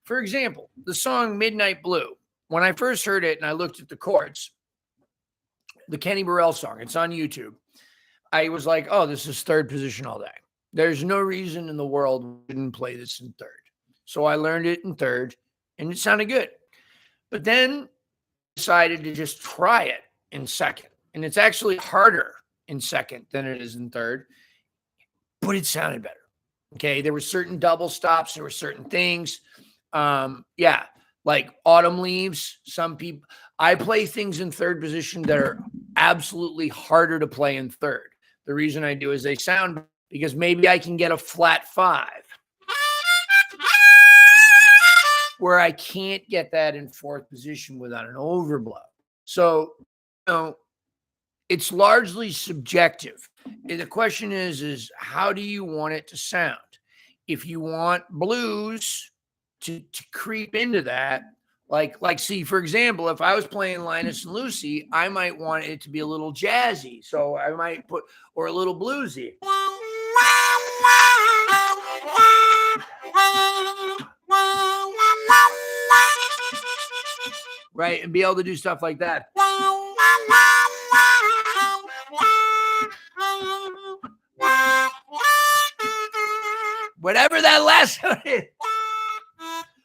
For example, the song Midnight Blue, when I first heard it and I looked at the chords, the Kenny Burrell song, it's on YouTube. I was like, oh, this is 3rd position all day. There's no reason in the world we didn't play this in 3rd. So I learned it in 3rd, and it sounded good. But then decided to just try it in 2nd. And it's actually harder in 2nd than it is in 3rd, but it sounded better. Okay. There were certain double stops. There were certain things. Like Autumn Leaves. Some people, I play things in 3rd position that are absolutely harder to play in 3rd. The reason I do is they sound, because maybe I can get a flat 5 where I can't get that in 4th position without an overblow. So, it's largely subjective. The question is how do you want it to sound? If you want blues to creep into that, see, for example, if I was playing Linus and Lucy, I might want it to be a little jazzy. So I might put, or a little bluesy. Right, and be able to do stuff like that. Whatever that last note is.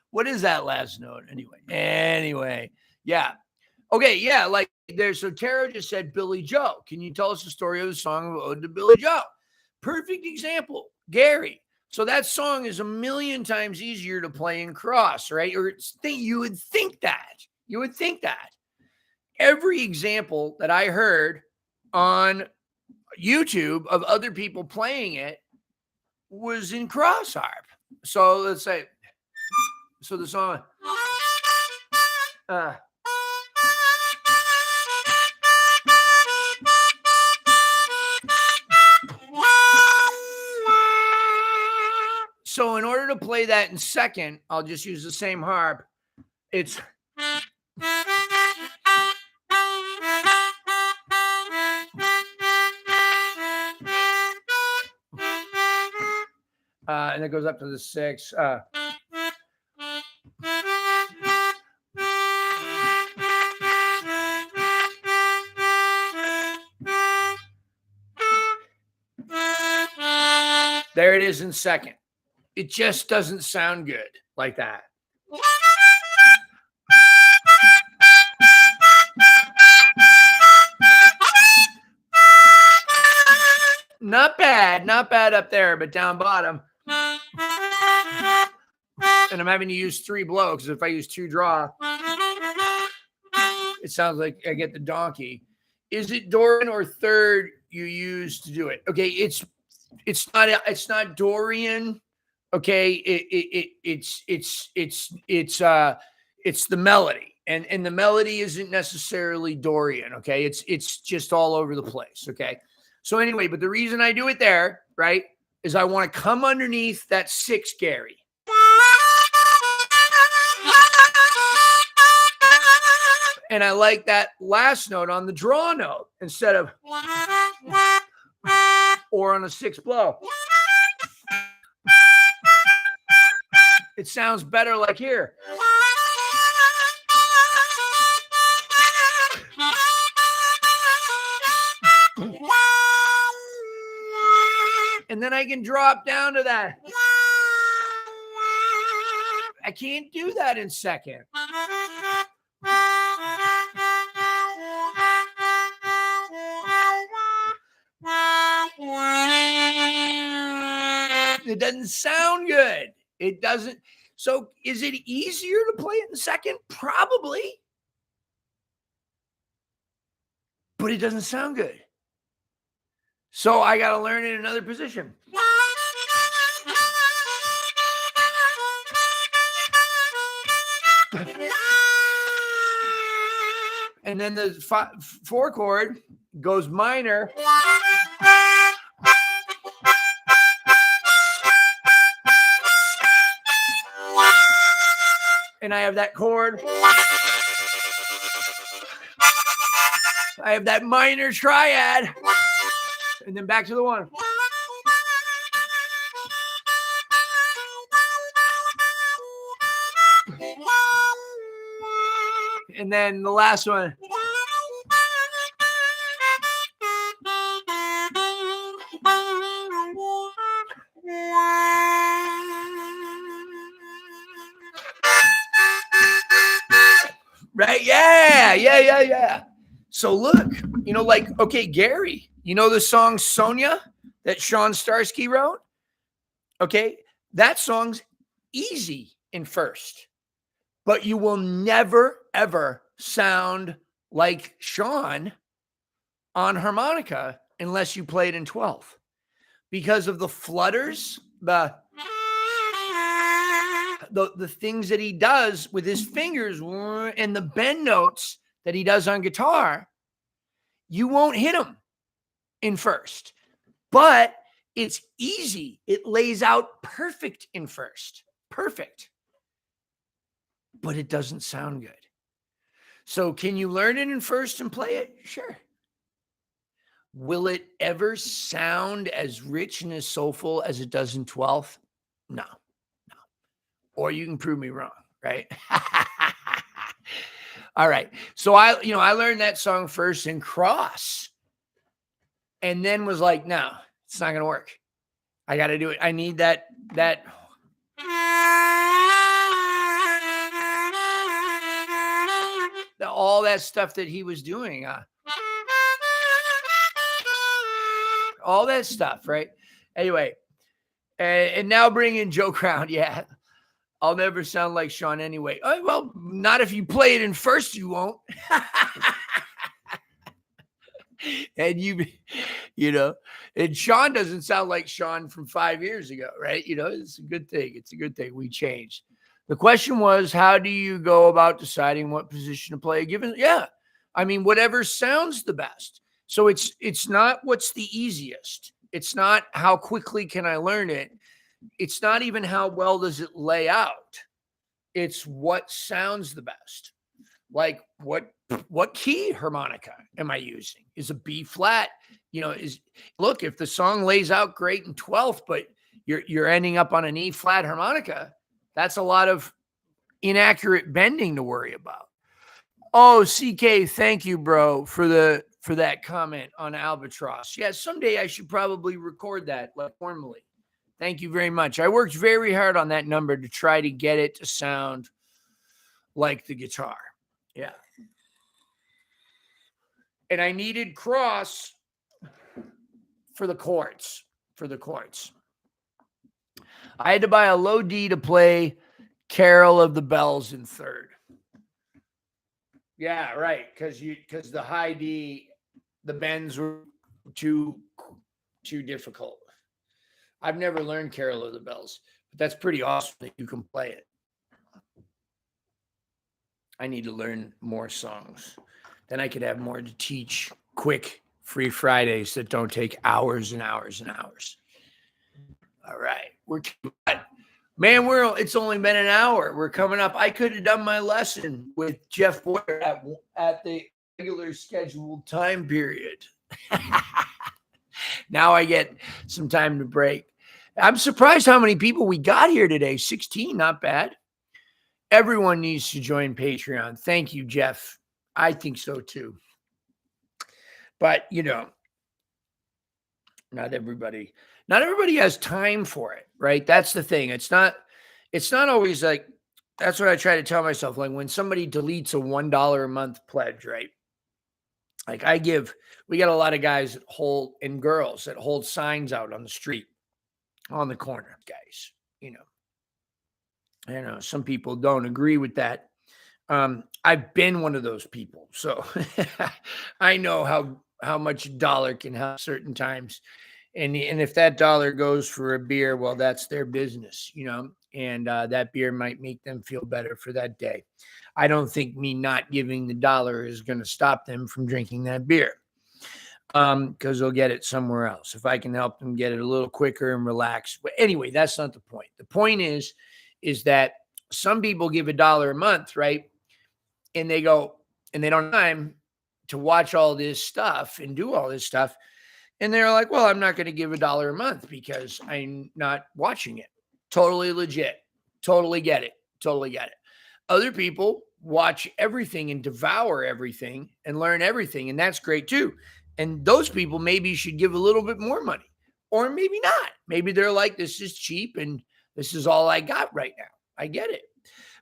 What is that last note anyway? Yeah. Okay, yeah, like there. So Tara just said Billy Joe. Can you tell us the story of the song Ode to Billy Joe? Perfect example, Gary. So that song is a million times easier to play in cross, right? Or you would think that. You would think that. Every example that I heard on YouTube of other people playing it was in cross harp. So let's say, so the song, so in order to play that in 2nd, I'll just use the same harp. It's and it goes up to the 6. There it is in 2nd. It just doesn't sound good like that. Not bad up there, but down bottom. And I'm having to use 3 blow, because if I use 2 draw, it sounds like I get the donkey. Is it Dorian or 3rd you use to do it? Okay, it's not Dorian. Okay, it's the melody, and the melody isn't necessarily Dorian. Okay, it's just all over the place. Okay, so anyway, but the reason I do it there, right, is I want to come underneath that 6 Gary. And I like that last note on the draw note instead of or on a 6 blow. It sounds better like here. And then I can drop down to that. I can't do that in second. It doesn't sound good. It doesn't. So is it easier to play it in second? Probably. But it doesn't sound good. So I got to learn in another position. And then the 4 chord goes minor. And I have that chord. I have that minor triad. And then back to the 1. And then the last one. Right? Yeah. So look, like, okay, Gary, the song Sonia that Sean Starsky wrote? Okay, that song's easy in first, but you will never, ever sound like Sean on harmonica unless you play it in 12th because of the flutters, the things that he does with his fingers and the bend notes that he does on guitar. You won't hit them in first, but it's easy. It lays out perfect in first. Perfect. But it doesn't sound good. So can you learn it in first and play it? Sure. Will it ever sound as rich and as soulful as it does in 12th? No. Or you can prove me wrong, right? All right. So I learned that song first in cross and then was like, no, it's not going to work. I got to do it. I need that all that stuff that he was doing. All that stuff, right? Anyway, and now bring in Joe Crown. Yeah. I'll never sound like Sean anyway. Oh, well, not if you play it in first, you won't. And and Sean doesn't sound like Sean from 5 years ago, right? It's a good thing. It's a good thing we changed. The question was, how do you go about deciding what position to play? Whatever sounds the best. So it's not what's the easiest. It's not how quickly can I learn it. It's not even how well does it lay out. It's what sounds the best. Like what key harmonica am I using? Is a B flat? Look, if the song lays out great in 12th, but you're ending up on an E flat harmonica, that's a lot of inaccurate bending to worry about. Oh, CK, thank you, bro, for that comment on Albatross. Yeah, someday I should probably record that formally. Thank you very much. I worked very hard on that number to try to get it to sound like the guitar. Yeah. And I needed cross for the chords. I had to buy a low D to play Carol of the Bells in third. Yeah, right. Because the high D, the bends were too difficult. I've never learned Carol of the Bells. But that's pretty awesome that you can play it. I need to learn more songs. Then I could have more to teach. Quick, free Fridays that don't take hours and hours and hours. All right. It's only been an hour. We're coming up. I could have done my lesson with Jeff Boyer at the regular scheduled time period. Now I get some time to break. I'm surprised how many people we got here today. 16, not bad. Everyone needs to join Patreon. Thank you, Jeff. I think so too. But, not everybody has time for it, right? That's the thing. It's not always like, that's what I try to tell myself. Like when somebody deletes a $1 a month pledge, right? Like we got a lot of guys and girls that hold signs out on the street, on the corner, guys, I know some people don't agree with that. I've been one of those people. So I know how much a dollar can help certain times. And if that dollar goes for a beer, well, that's their business, and that beer might make them feel better for that day. I don't think me not giving the dollar is going to stop them from drinking that beer, because they'll get it somewhere else. If I can help them get it a little quicker and relax. But anyway, that's not the point. The point is that some people give $1 a month, right? And they go, and they don't have time to watch all this stuff and do all this stuff. And they're like, well, I'm not going to give $1 a month because I'm not watching it. Totally legit. Totally get it. Other people watch everything and devour everything and learn everything. And that's great too. And those people maybe should give a little bit more money, or maybe not. Maybe they're like, this is cheap and this is all I got right now. I get it.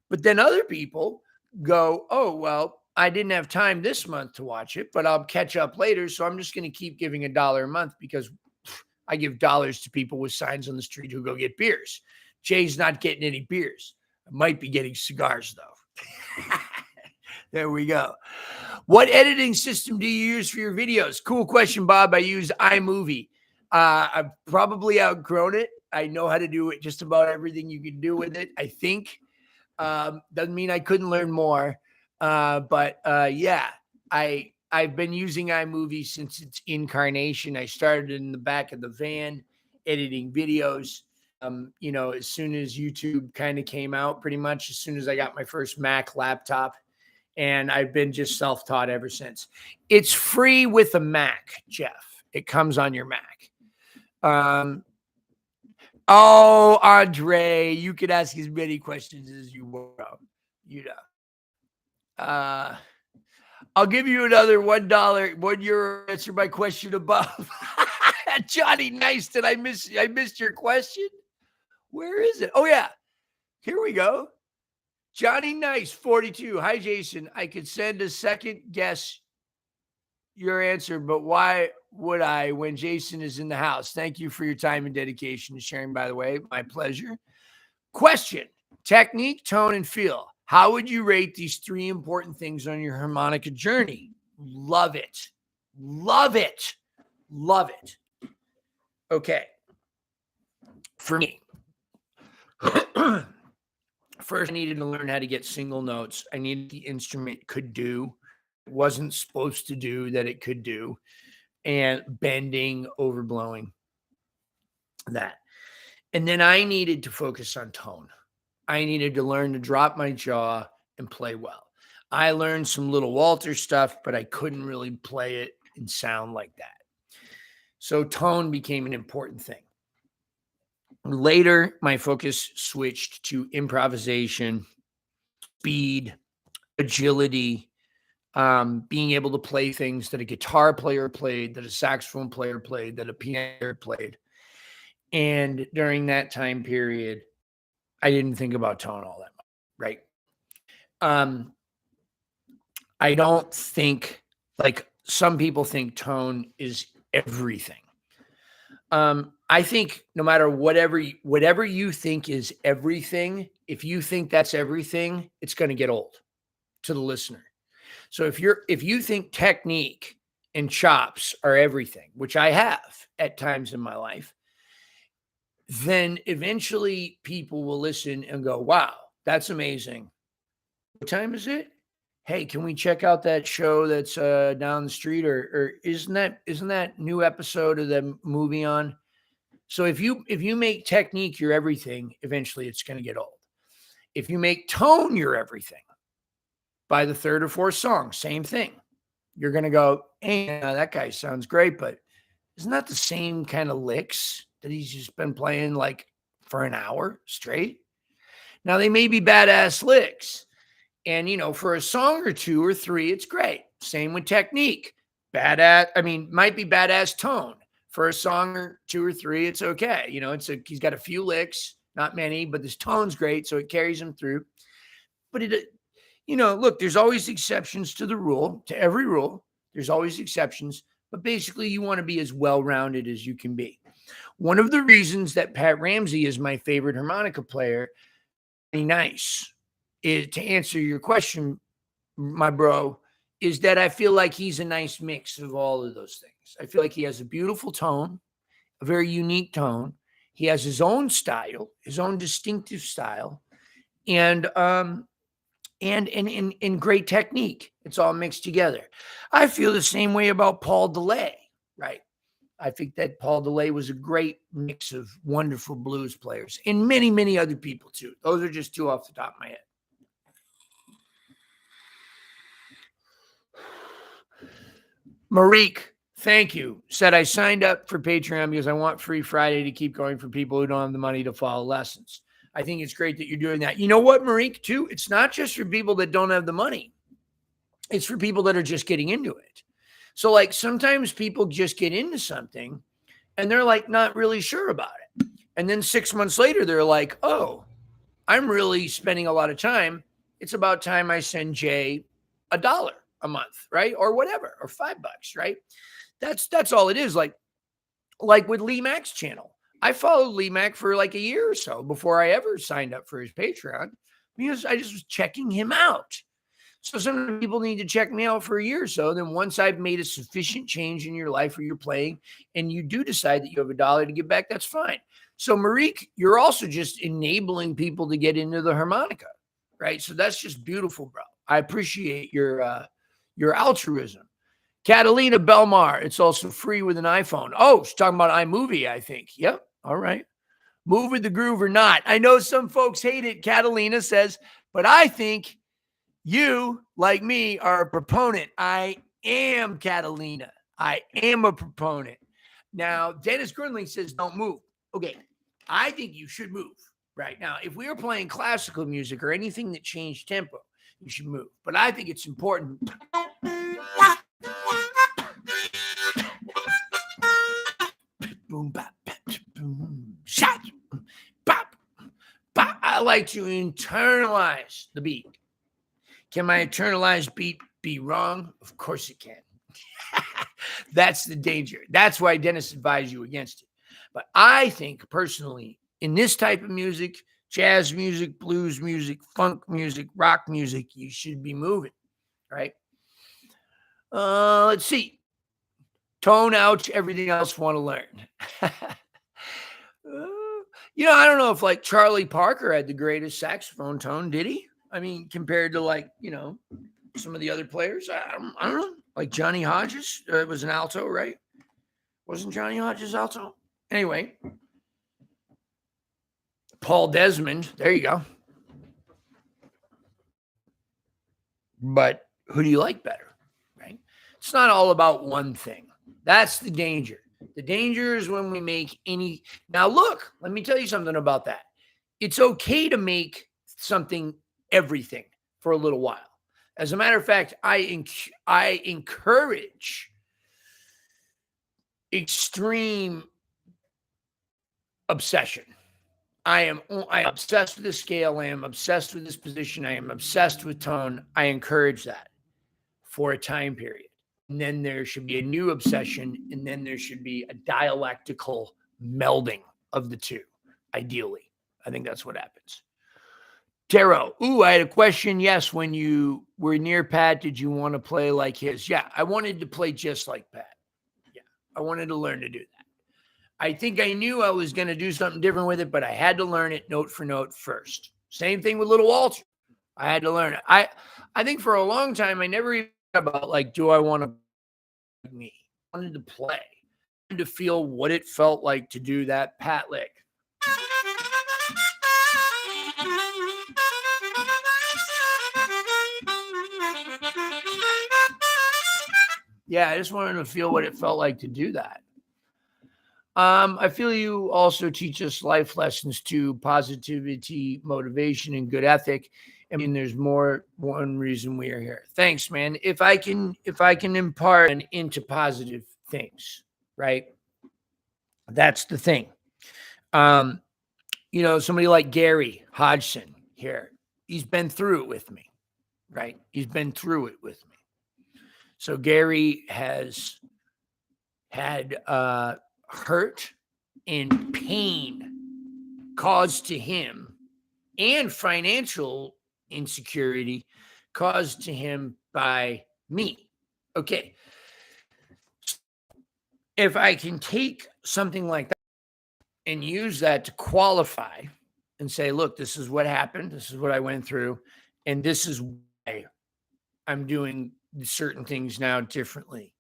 But then other people go, oh, well, I didn't have time this month to watch it, but I'll catch up later. So I'm just going to keep giving $1 a month because I give dollars to people with signs on the street who go get beers. Jay's not getting any beers. I might be getting cigars, though. There we go. What editing system do you use for your videos? Cool question, Bob. I use iMovie. I've probably outgrown it. I know how to do it, just about everything you can do with it, I think. Doesn't mean I couldn't learn more. But yeah, I've been using iMovie since its incarnation. I started in the back of the van editing videos. As soon as YouTube kind of came out, pretty much as soon as I got my first Mac laptop, and I've been just self-taught ever since. It's free with a Mac, Jeff. It comes on your Mac. Oh, Andre, you can ask as many questions as you want. I'll give you another $1, €1 answer my question above. Johnny Nice, did I missed your question? Where is it? Oh yeah, here we go. Johnny Nice, 42. Hi, Jason. I could send a second guess your answer, but why would I when Jason is in the house? Thank you for your time and dedication to sharing, by the way. My pleasure. Question: technique, tone, and feel. How would you rate these 3 important things on your harmonica journey? Love it. Love it. Love it. Okay. For me, first I needed to learn how to get single notes. I needed the instrument could do. It wasn't supposed to do that it could do. And bending, overblowing, that. And then I needed to focus on tone. I needed to learn to drop my jaw and play well. I learned some Little Walter stuff, but I couldn't really play it and sound like that. So tone became an important thing. Later, my focus switched to improvisation, speed, agility, being able to play things that a guitar player played, that a saxophone player played, that a piano player played. And during that time period, I didn't think about tone all that much, right? I don't think, like some people think tone is everything. I think no matter whatever you think is everything, if you think that's everything, it's going to get old to the listener. So if you think technique and chops are everything, which I have at times in my life, then eventually people will listen and go, wow, that's amazing. What time is it? Hey, can we check out that show that's down the street? Or isn't that new episode of the movie on? So if you make technique your everything, eventually it's going to get old. If you make tone your everything, by the third or fourth song, same thing. You're going to go, hey, that guy sounds great, but isn't that the same kind of licks that he's just been playing like for an hour straight? Now, they may be badass licks. And, for a song or two or three, it's great. Same with technique. Might be badass tone. For a song or two or three, it's okay. He's got a few licks, not many, but this tone's great, so it carries him through. But look, there's always exceptions to the rule, to every rule. There's always exceptions, but basically you want to be as well-rounded as you can be. One of the reasons that Pat Ramsey is my favorite harmonica player, nice, is to answer your question, my bro, is that I feel like he's a nice mix of all of those things. I feel like he has a beautiful tone, a very unique tone. He has his own style, his own distinctive style, and great technique. It's all mixed together. I feel the same way about Paul DeLay, right? I think that Paul DeLay was a great mix of wonderful blues players and many, many other people too. Those are just two off the top of my head. Marique, thank you. Said I signed up for Patreon because I want Free Friday to keep going for people who don't have the money to follow lessons. I think it's great that you're doing that. You know what, Marique, too? It's not just for people that don't have the money. It's for people that are just getting into it. So, like, sometimes people just get into something and they're, like, not really sure about it. And then 6 months later, they're like, oh, I'm really spending a lot of time. It's about time I send Jay $1 a month, right? Or whatever, or $5, right? That's all it is. Like with Lee Mack's channel. I followed Lee Mack for like a year or so before I ever signed up for his Patreon because I just was checking him out. So some people need to check me out for a year or so. Then once I've made a sufficient change in your life where you're playing and you do decide that you have $1 to give back, that's fine. So Marique, you're also just enabling people to get into the harmonica, right? So that's just beautiful, bro. I appreciate your altruism. Catalina Belmar, it's also free with an iPhone. Oh, she's talking about iMovie, I think. Yep. All right. Move with the groove or not. I know some folks hate it, Catalina says, but I think you, like me, are a proponent. I am, Catalina. I am a proponent. Now, Dennis Grunling says don't move. Okay. I think you should move right now. If we were playing classical music or anything that changed tempo, you should move. But I think it's important. Boom, bop, boom, shot, bop, bop. I like to internalize the beat. Can my internalized beat be wrong? Of course it can. That's the danger. That's why Dennis advised you against it. But I think personally, in this type of music, jazz music, blues music, funk music, rock music, you should be moving, right? Let's see. Tone, ouch, everything else want to learn. I don't know if like Charlie Parker had the greatest saxophone tone, did he? I mean, compared to like, some of the other players, I don't know. Like Johnny Hodges was an alto, right? Wasn't Johnny Hodges alto? Anyway, Paul Desmond, there you go. But who do you like better, right? It's not all about one thing. That's the danger. The danger is when we make any. Now, look, let me tell you something about that. It's okay to make something everything for a little while. As a matter of fact, I encourage extreme obsession. I am obsessed with the scale. I am obsessed with this position. I am obsessed with tone. I encourage that for a time period. And then there should be a new obsession, and then there should be a dialectical melding of the two, ideally. I think that's what happens. Taro, I had a question. Yes, when you were near Pat, did you want to play like his? Yeah, I wanted to play just like Pat. Yeah, I wanted to learn to do that. I think I knew I was going to do something different with it, but I had to learn it note for note first. Same thing with Little Walter. I had to learn it. I think for a long time, I never even thought about like, do I want to me? I wanted to play. I wanted to feel what it felt like to do that pat lick. Yeah, I just wanted to feel what it felt like to do that. I feel you also teach us life lessons too, positivity, motivation, and good ethic. And there's one reason we are here. Thanks, man. If I can impart into positive things, right? That's the thing. Somebody like Gary Hodgson here, he's been through it with me, right? He's been through it with me. So Gary has had hurt and pain caused to him and financial insecurity caused to him by me. Okay. If I can take something like that and use that to qualify and say, look, this is what happened. This is what I went through. And this is why I'm doing certain things now differently.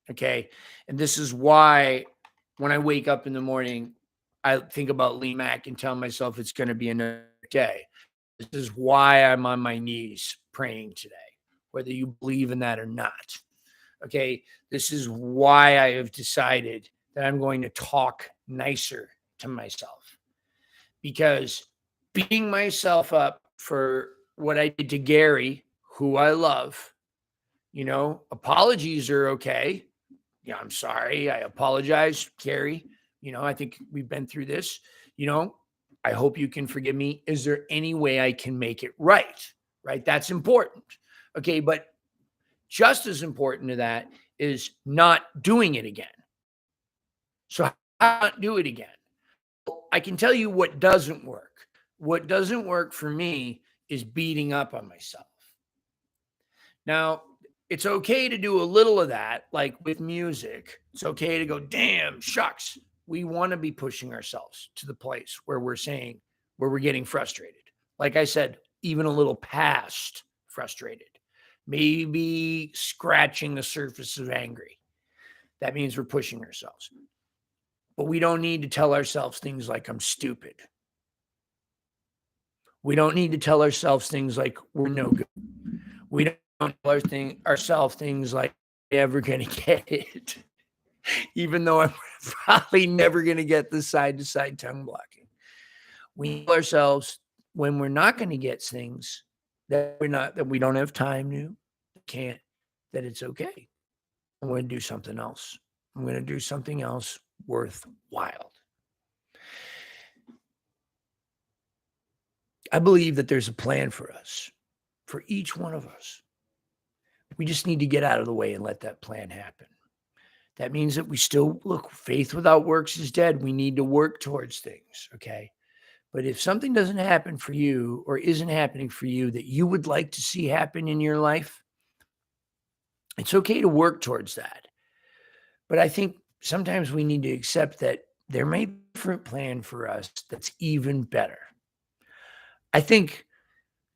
Okay. And this is why when I wake up in the morning, I think about Lee Mack and tell myself it's going to be another day. This is why I'm on my knees praying today, whether you believe in that or not. Okay. This is why I have decided that I'm going to talk nicer to myself, because beating myself up for what I did to Gary, who I love, apologies are okay. Yeah, I'm sorry. I apologize, Gary. I think we've been through this. I hope you can forgive me. Is there any way I can make it right? Right? That's important. Okay, but just as important to that is not doing it again. So how do I not do it again? I can tell you what doesn't work. What doesn't work for me is beating up on myself. Now, it's okay to do a little of that, like with music. It's okay to go, damn, shucks. We want to be pushing ourselves to the place where we're getting frustrated. Like I said, even a little past frustrated, maybe scratching the surface of angry. That means we're pushing ourselves. But we don't need to tell ourselves things like I'm stupid. We don't need to tell ourselves things like we're no good. We don't tell ourselves things like we're never going to get it. Even though I'm probably never going to get the side-to-side tongue blocking. We tell ourselves when we're not going to get things that we don't have time to, can't, that it's okay. I'm going to do something else. I'm going to do something else worthwhile. I believe that there's a plan for us, for each one of us. We just need to get out of the way and let that plan happen. That means that we still look, faith without works is dead. We need to work towards things, okay? But if something doesn't happen for you or isn't happening for you that you would like to see happen in your life, it's okay to work towards that. But I think sometimes we need to accept that there may be a different plan for us that's even better. I think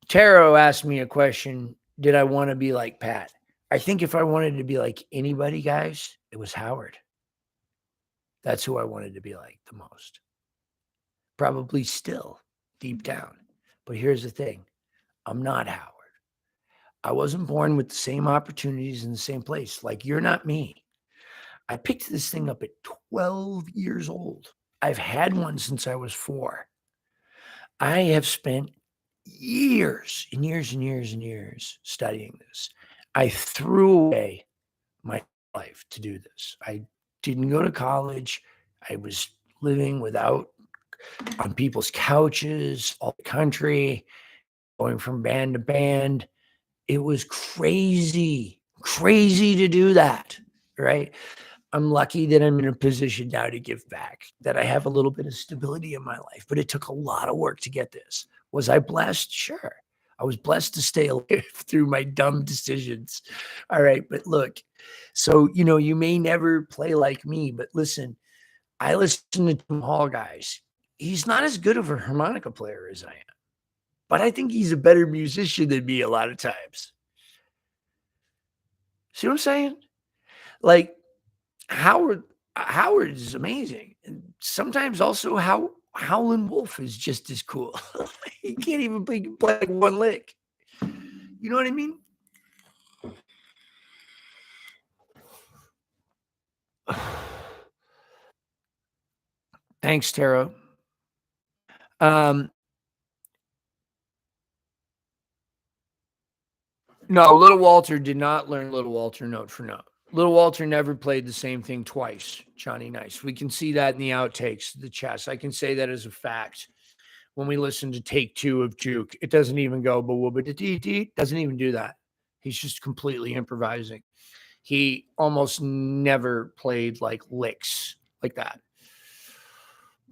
Taro asked me a question, did I want to be like Pat? I think if I wanted to be like anybody, guys, it was Howard. That's who I wanted to be like the most. Probably still deep down. But here's the thing. I'm not Howard. I wasn't born with the same opportunities in the same place. Like, you're not me. I picked this thing up at 12 years old. I've had one since I was 4. I have spent years and years and years and years studying this. I threw away my life to do this. I didn't go to college. I was living on people's couches, all the country, going from band to band. It was crazy to do that, right? I'm lucky that I'm in a position now to give back, that I have a little bit of stability in my life, but it took a lot of work to get this. Was I blessed? Sure. I was blessed to stay alive through my dumb decisions. All right. But look, so, you may never play like me, but listen, I listen to Tim Hall, guys. He's not as good of a harmonica player as I am, but I think he's a better musician than me a lot of times. See what I'm saying? Like Howard Howard is amazing. And sometimes also Howlin' Wolf is just as cool. He can't even play like one lick. You know what I mean? Thanks, Tara. Um, no, Little Walter did not learn Little Walter note for note. Little Walter never played the same thing twice, Johnny Nice. We can see that in the outtakes, the chess. I can say that as a fact. When we listen to take two of Juke, it doesn't even go doesn't even do that. He's just completely improvising. He almost never played like licks like that.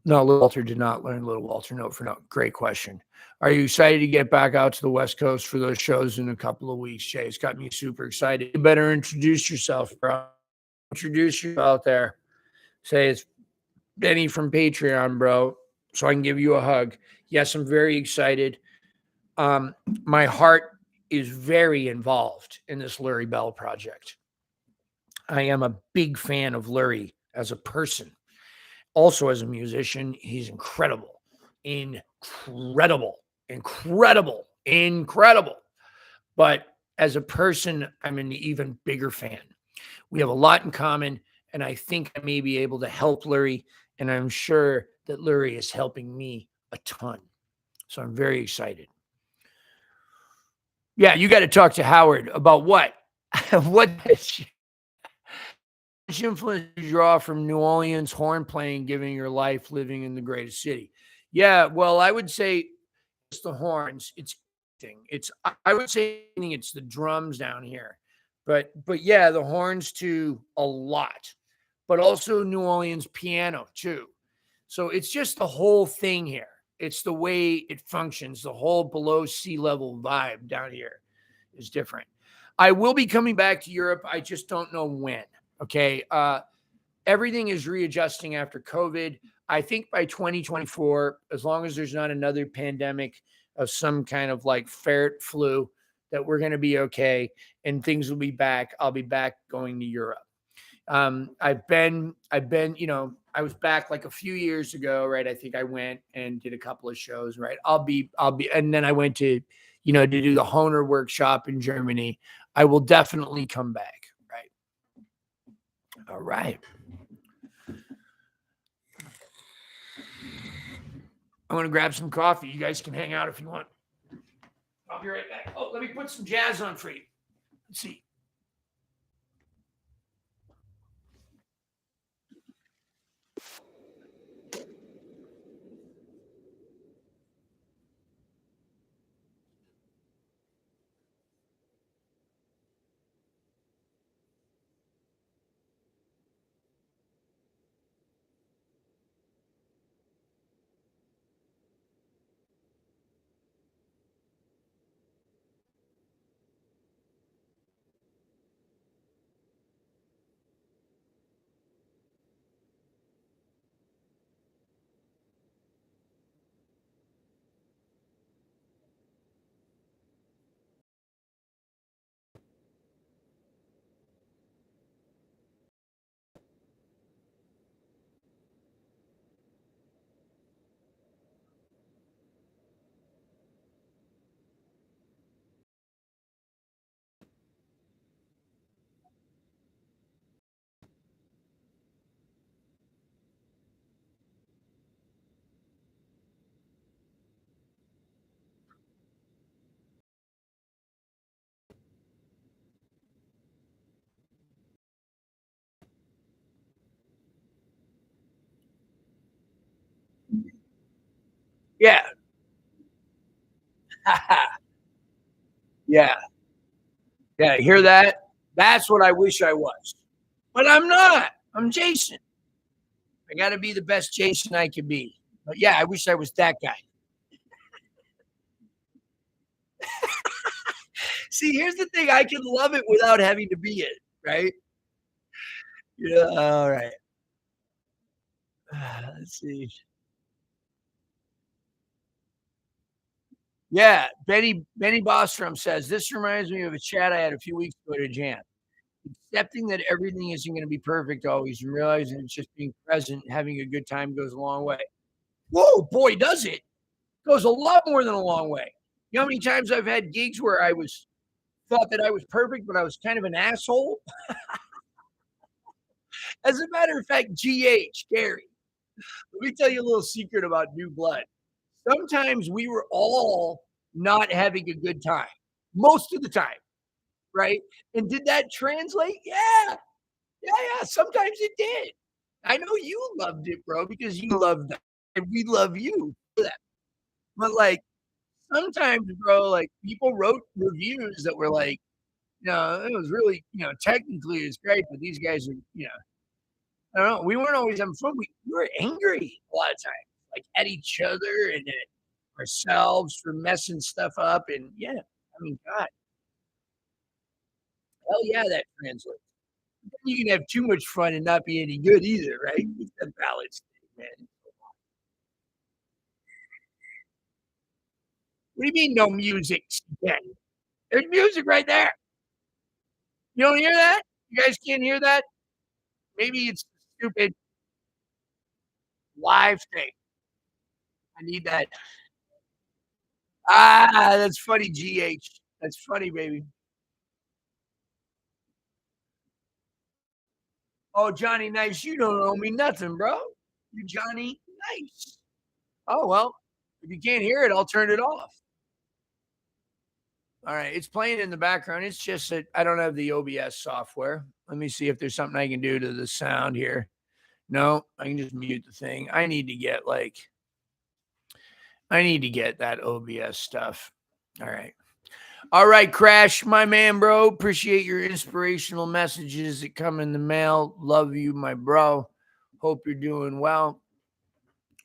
No, Little Walter did not learn Little Walter note for note. Great question. Are you excited to get back out to the West Coast for those shows in a couple of weeks, Jay? It's got me super excited. You better introduce yourself, bro. Introduce you out there. Say it's Benny from Patreon, bro, so I can give you a hug. Yes, I'm very excited. My heart is very involved in this Lurie Bell project. I am a big fan of Lurie as a person. Also, as a musician, he's incredible. Incredible. Incredible. Incredible. But as a person, I'm an even bigger fan. We have a lot in common, and I think I may be able to help Lurie, and I'm sure that Lurie is helping me a ton. So I'm very excited. Yeah, you got to talk to Howard about what? What influence you draw from New Orleans horn playing, giving your life living in the greatest city? Yeah, well, I would say it's the horns. It's everything. I would say it's the drums down here. But yeah, the horns too a lot. But also New Orleans piano too. So it's just the whole thing here. It's the way it functions. The whole below sea level vibe down here is different. I will be coming back to Europe. I just don't know when. Okay. Everything is readjusting after COVID. I think by 2024, as long as there's not another pandemic of some kind of like ferret flu, that we're going to be okay and things will be back. I'll be back going to Europe. I've been, I was back like a few years ago, right? I think I went and did a couple of shows, right? And then I went to, to do the Honer workshop in Germany. I will definitely come back, right? All right. I'm going to grab some coffee. You guys can hang out if you want. I'll be right back. Oh, let me put some jazz on for you. Let's see. Yeah. Yeah. Yeah. Hear that? That's what I wish I was. But I'm not. I'm Jason. I got to be the best Jason I can be. But yeah, I wish I was that guy. See, here's the thing. I can love it without having to be it, right? Yeah. All right. Let's see. Yeah, Benny Bostrom says, "This reminds me of a chat I had a few weeks ago at a jam. Accepting that everything isn't gonna be perfect always and realizing it's just being present and having a good time goes a long way." Whoa, boy, does it. Goes a lot more than a long way. You know how many times I've had gigs where I was thought that I was perfect, but I was kind of an asshole? As a matter of fact, GH, Gary, let me tell you a little secret about New Blood. Sometimes we were all not having a good time, most of the time, right? And did that translate? Yeah. Yeah. Sometimes it did. I know you loved it, bro, because you loved us, and we love you for that. But like sometimes, bro, like people wrote reviews that were like, no, it was really, technically it's great, but these guys are, I don't know. We weren't always having fun. We were angry a lot of times, like at each other and at ourselves for messing stuff up. And yeah, I mean, God, hell yeah, that translates. You can have too much fun and not be any good either, right? It's a balance thing, man. What do you mean no music? Yeah, there's music right there. You don't hear that? You guys can't hear that? Maybe it's a stupid live thing. I need that. Ah, that's funny, GH. That's funny, baby. Oh, Johnny Nice, you don't owe me nothing, bro. You Johnny Nice. Oh, well, if you can't hear it, I'll turn it off. All right, it's playing in the background. It's just that I don't have the OBS software. Let me see if there's something I can do to the sound here. No, I can just mute the thing. I need to get that OBS stuff. All right. All right, Crash, my man, bro. Appreciate your inspirational messages that come in the mail. Love you, my bro. Hope you're doing well.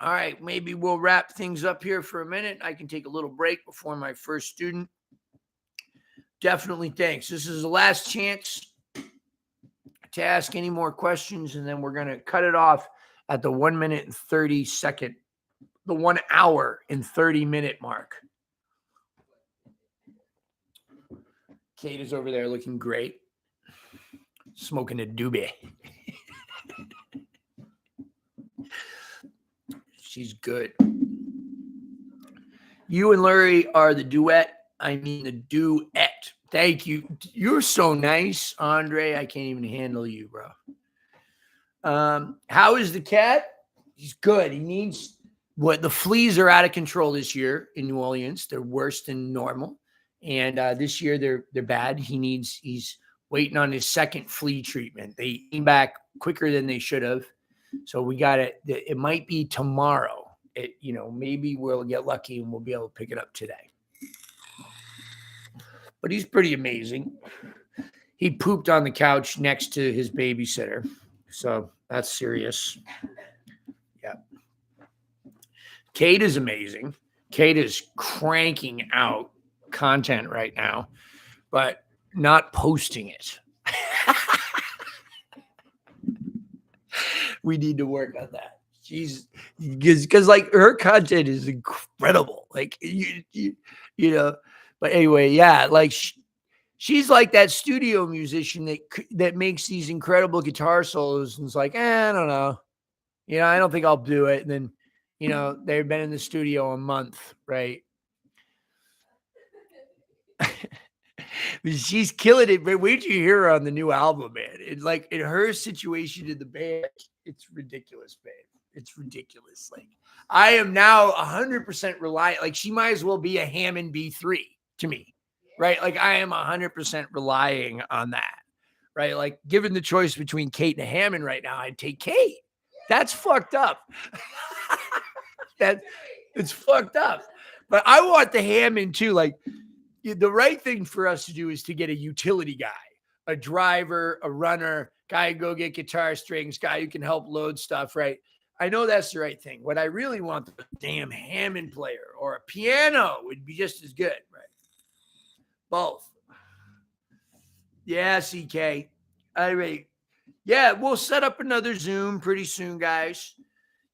All right, maybe we'll wrap things up here for a minute. I can take a little break before my first student. Definitely thanks. This is the last chance to ask any more questions, and then we're going to cut it off at the 1 minute and 30 second, the 1 hour and 30-minute mark. Kate is over there looking great, smoking a doobie. She's good. You and Larry are the duet. I mean the duet. Thank you. You're so nice, Andre. I can't even handle you, bro. How is the cat? He's good. He needs what the fleas are out of control this year in New Orleans. They're worse than normal. And this year they're bad. He's waiting on his second flea treatment. They came back quicker than they should have. So we got it. It might be tomorrow. Maybe we'll get lucky and we'll be able to pick it up today. But he's pretty amazing. He pooped on the couch next to his babysitter. So that's serious. Yeah. Kate is amazing. Kate is cranking out content right now, but not posting it. We need to work on that. She's because like her content is incredible. Like but anyway, yeah, like she's like that studio musician that makes these incredible guitar solos and it's like, I don't know. I don't think I'll do it. And then, they've been in the studio a month, right? She's killing it. But wait till you hear her on the new album, man. It's like in her situation in the band, it's ridiculous, babe. It's ridiculous. Like I am now 100% reliant. Like she might as well be a Hammond B3 to me, right? Like I am 100% relying on that, right? Like given the choice between Kate and Hammond right now, I'd take Kate. That's fucked up. It's fucked up. But I want the Hammond too. Like the right thing for us to do is to get a utility guy, a driver, a runner, guy who go get guitar strings, guy who can help load stuff, right? I know that's the right thing. What I really want, the damn Hammond player or a piano would be just as good, right? Both. Yeah, CK. All right. Yeah, we'll set up another Zoom pretty soon, guys.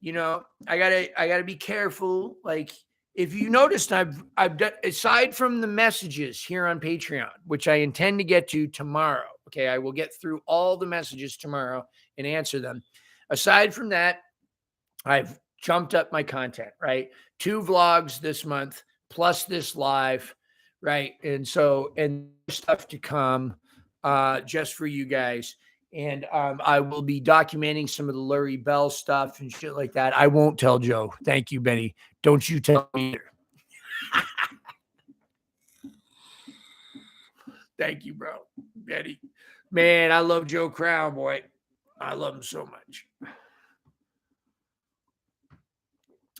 I gotta be careful. Like, if you noticed, I've done, aside from the messages here on Patreon, which I intend to get to tomorrow. Okay, I will get through all the messages tomorrow and answer them. Aside from that, I've jumped up my content, right? 2 vlogs this month plus this live, right? And stuff to come just for you guys. And I will be documenting some of the Lurie Bell stuff and shit like that. I won't tell Joe. Thank you, Benny. Don't you tell me either. Thank you, bro. Benny. Man, I love Joe Crown, boy. I love him so much.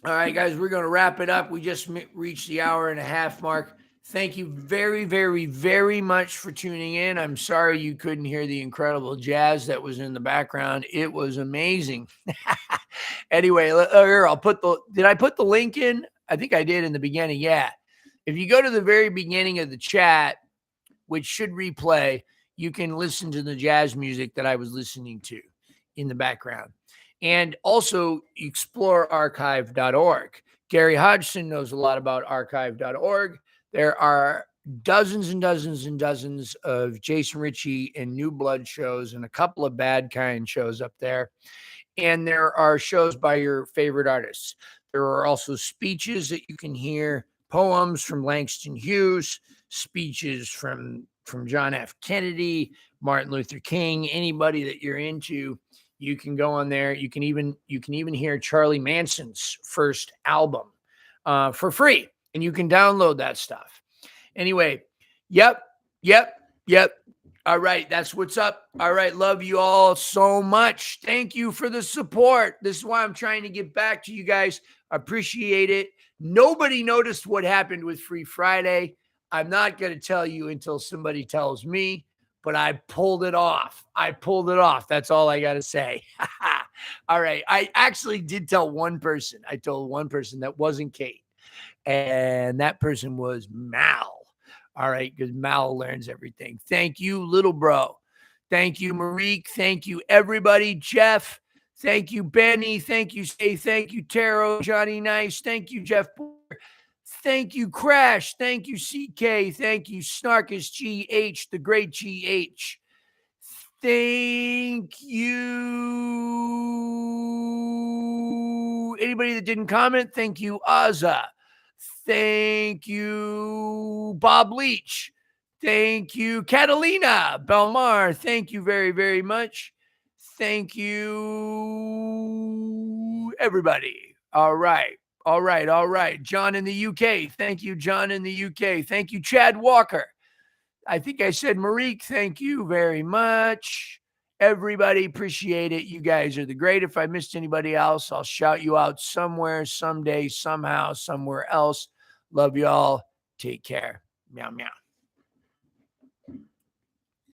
All right, guys, we're going to wrap it up. We just reached the hour and a half mark. Thank you very, very, very much for tuning in. I'm sorry you couldn't hear the incredible jazz that was in the background. It was amazing. Anyway, here, did I put the link in? I think I did in the beginning. Yeah. If you go to the very beginning of the chat, which should replay, you can listen to the jazz music that I was listening to in the background. And also explorearchive.org. Gary Hodgson knows a lot about archive.org. There are dozens and dozens and dozens of Jason Ricci and New Blood shows and a couple of Bad Kind shows up there. And there are shows by your favorite artists. There are also speeches that you can hear, poems from Langston Hughes, speeches from John F. Kennedy, Martin Luther King, anybody that you're into. You can go on there. You can even hear Charlie Manson's first album for free, and you can download that stuff. Anyway, yep. All right, that's what's up. All right, love you all so much. Thank you for the support. This is why I'm trying to get back to you guys. Appreciate it. Nobody noticed what happened with Free Friday. I'm not going to tell you until somebody tells me. But I pulled it off. That's all I got to say. All right. I actually did tell one person. I told one person that wasn't Kate. And that person was Mal. All right. Because Mal learns everything. Thank you, little bro. Thank you, Marique. Thank you, everybody. Jeff. Thank you, Benny. Thank you, Say. Thank you, Taro. Johnny Nice. Thank you, Jeff. Thank you, Crash. Thank you, CK. Thank you, Snarkus GH, the great GH. Thank you. Anybody that didn't comment, thank you, Azza. Thank you, Bob Leach. Thank you, Catalina Belmar. Thank you very, very much. Thank you, everybody. All right. John in the UK. Thank you, John in the UK. Thank you, Chad Walker. I think I said Marique. Thank you very much. Everybody, appreciate it. You guys are the great. If I missed anybody else, I'll shout you out somewhere, someday, somehow, somewhere else. Love you all. Take care. Meow, meow.